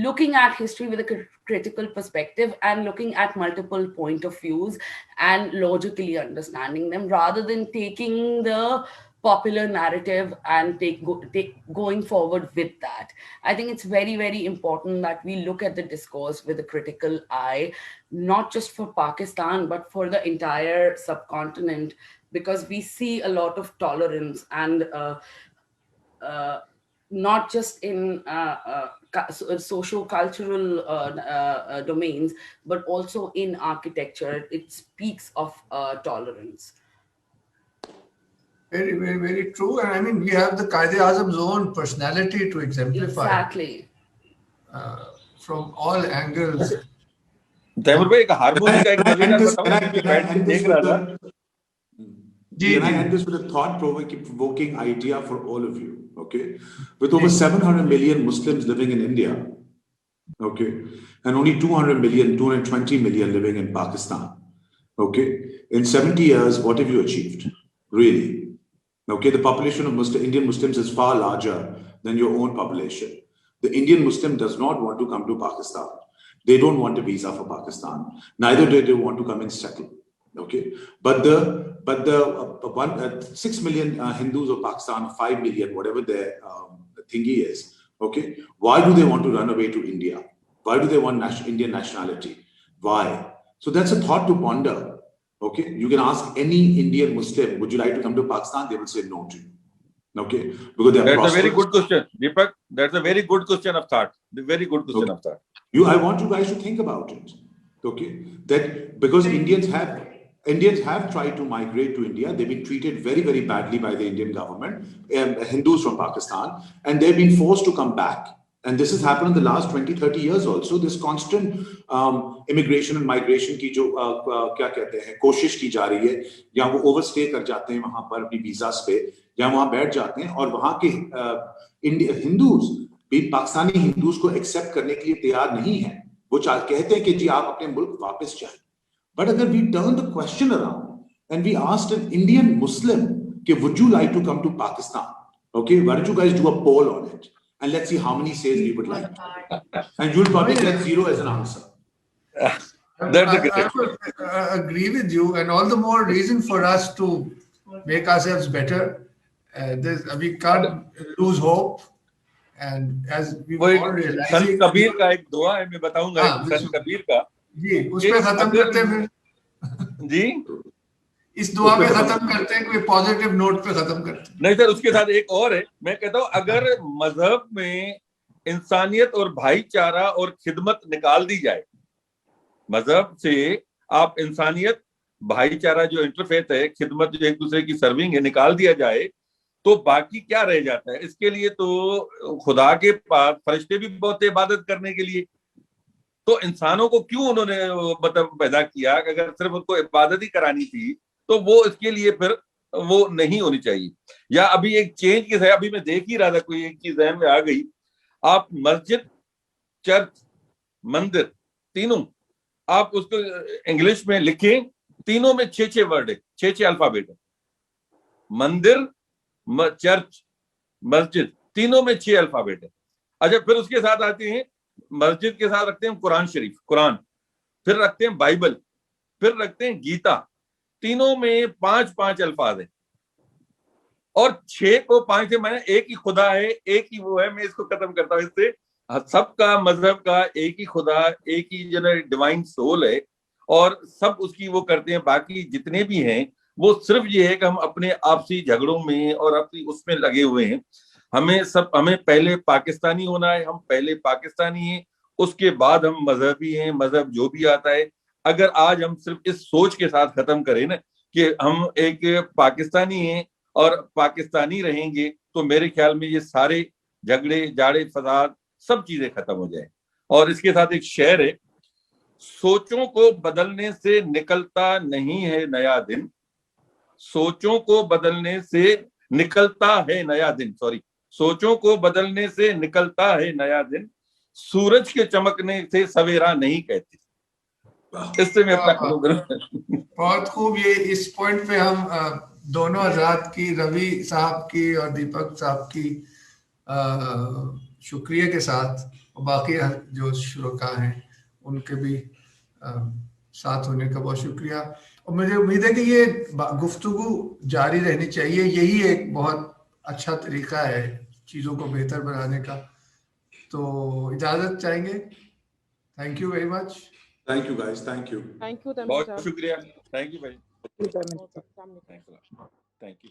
looking at history with a critical perspective and looking at multiple point of views and logically understanding them, rather than taking the popular narrative and going forward with that. I think it's very, very important that we look at the discourse with a critical eye, not just for Pakistan, but for the entire subcontinent, because we see a lot of tolerance and not just in socio-cultural domains, but also in architecture. It speaks of tolerance. Very, very, very true. And I mean, we have the Quaid-e-Azam's own personality to exemplify. Exactly. From all angles. Taimur भाई, एक harmony का एक मजेदार बताओ कि बैठ के देख रहा था. Can I end this with a thought-provoking idea for all of you? Okay, with over 700 million Muslims living in India, okay, and only 220 million living in Pakistan, okay, in 70 years, what have you achieved, really? Okay, the population of Indian Muslims is far larger than your own population. The Indian Muslim does not want to come to Pakistan. They don't want a visa for Pakistan. Neither do they want to come and settle. Okay, but the 6 million Hindus of Pakistan, 5 million, whatever their thingy is. Okay, why do they want to run away to India? Why do they want Indian nationality? Why? So that's a thought to ponder. Okay, you can ask any Indian Muslim, would you like to come to Pakistan? They will say no to you. Okay, because they are That's a very good question, Deepak. That's a very good question of thought. The very good question of thought. I want you guys to think about it. Okay, that because Indians have tried to migrate to India. They've been treated very, very badly by the Indian government, Hindus from Pakistan, and they've been forced to come back. And this has happened in the last 20, 30 years also. This constant immigration and migration की जो क्या कहते हैं कोशिश की जा रही है, या वो ओवरस्टे कर जाते हैं वहां पर अपनी वीजास पे, या वहां बैठ जाते हैं, और वहां के हिंदूज भी पाकिस्तानी हिंदूज को एक्सेप्ट करने के लिए तैयार नहीं है. वो कहते हैं कि जी आप अपने मुल्क वापस जाएं. But agar we turn the question around and we asked an Indian Muslim, would you like to come to Pakistan? Okay, why don't you guys do a poll on it? And let's see how many says we would like to. And you'll probably get 0 as an answer. I would agree with you, and all the more reason for us to make ourselves better. We can't lose hope. And as we all realize, संत कबीर का एक दुआ है, मैं बताऊंगा. संत कबीर का जी, उस पे खत्म करते हैं फिर जी, इस दुआ पे खत्म करते हैं, कोई पॉजिटिव नोट पे खत्म करते हैं. नहीं सर, उसके साथ एक और है. मैं कहता हूं अगर मजहब में इंसानियत और भाईचारा और खिदमत निकाल दी जाए, मजहब से आप इंसानियत, भाईचारा जो इंटरफेथ है, खिदमत जो एक दूसरे की सर्विंग है, निकाल दिया जाए, तो बाकी क्या रह जाता है? इसके लिए तो खुदा के पास फरिश्ते भी बहुत इबादत करने के लिए. तो इंसानों को क्यों उन्होंने मतलब पैदा किया? अगर सिर्फ उनको इबादत ही करानी थी तो वो इसके लिए फिर वो नहीं होनी चाहिए. या अभी एक चेंज की है, अभी मैं देख ही रहा था, कोई एक चीज जहन में आ गई. आप मस्जिद, चर्च, मंदिर, तीनों आप उसको इंग्लिश में लिखें, तीनों में 6 वर्ड है, 6 अल्फाबेट है. मंदिर, चर्च, मस्जिद, तीनों में 6 अल्फाबेट है. अच्छा, फिर उसके साथ आते हैं, मस्जिद के साथ रखते हैं कुरान शरीफ, कुरान, फिर रखते हैं बाइबल, फिर रखते हैं गीता. तीनों में 5 अल्फाज है, और 6 को 5 से मैंने एक ही खुदा है, एक ही वो है. मैं इसको खत्म करता हूं इससे. सबका मजहब का एक ही खुदा, एक ही जो डिवाइन सोल है, और सब उसकी वो करते हैं. बाकी जितने भी हैं वो सिर्फ ये है कि हम अपने आपसी झगड़ों में और अपनी उसमें लगे हुए हैं. हमें पहले पाकिस्तानी होना है, हम पहले पाकिस्तानी हैं, उसके बाद हम मजहबी हैं. मजहब जो भी आता है, अगर आज हम सिर्फ इस सोच के साथ खत्म करें ना कि हम एक पाकिस्तानी हैं और पाकिस्तानी रहेंगे, तो मेरे ख्याल में ये सारे झगड़े, जाड़े, फसाद, सब चीजें खत्म हो जाए. और इसके साथ एक शेर है, सोचों को बदलने से निकलता नहीं है नया दिन, सोचों को बदलने से निकलता है नया दिन, सोचों को बदलने से निकलता है नया दिन, सूरज के चमकने से सवेरा नहीं कहते. इससे मैं बहुत खूब. ये इस पॉइंट पे हम दोनों हजरात की, रवि साहब की और दीपक साहब की शुक्रिया के साथ, और बाकी जो श्रोता हैं उनके भी साथ होने का बहुत शुक्रिया. और मुझे उम्मीद है कि ये गुफ्तगू जारी रहनी चाहिए. यही एक बहुत अच्छा तरीका है चीज़ों को बेहतर बनाने का. तो इजाज़त चाहेंगे. Thank you very much. Thank you guys. Thank you. Thank you. बहुत शुक्रिया. थैंक यू भाई. Thank you. Thank you.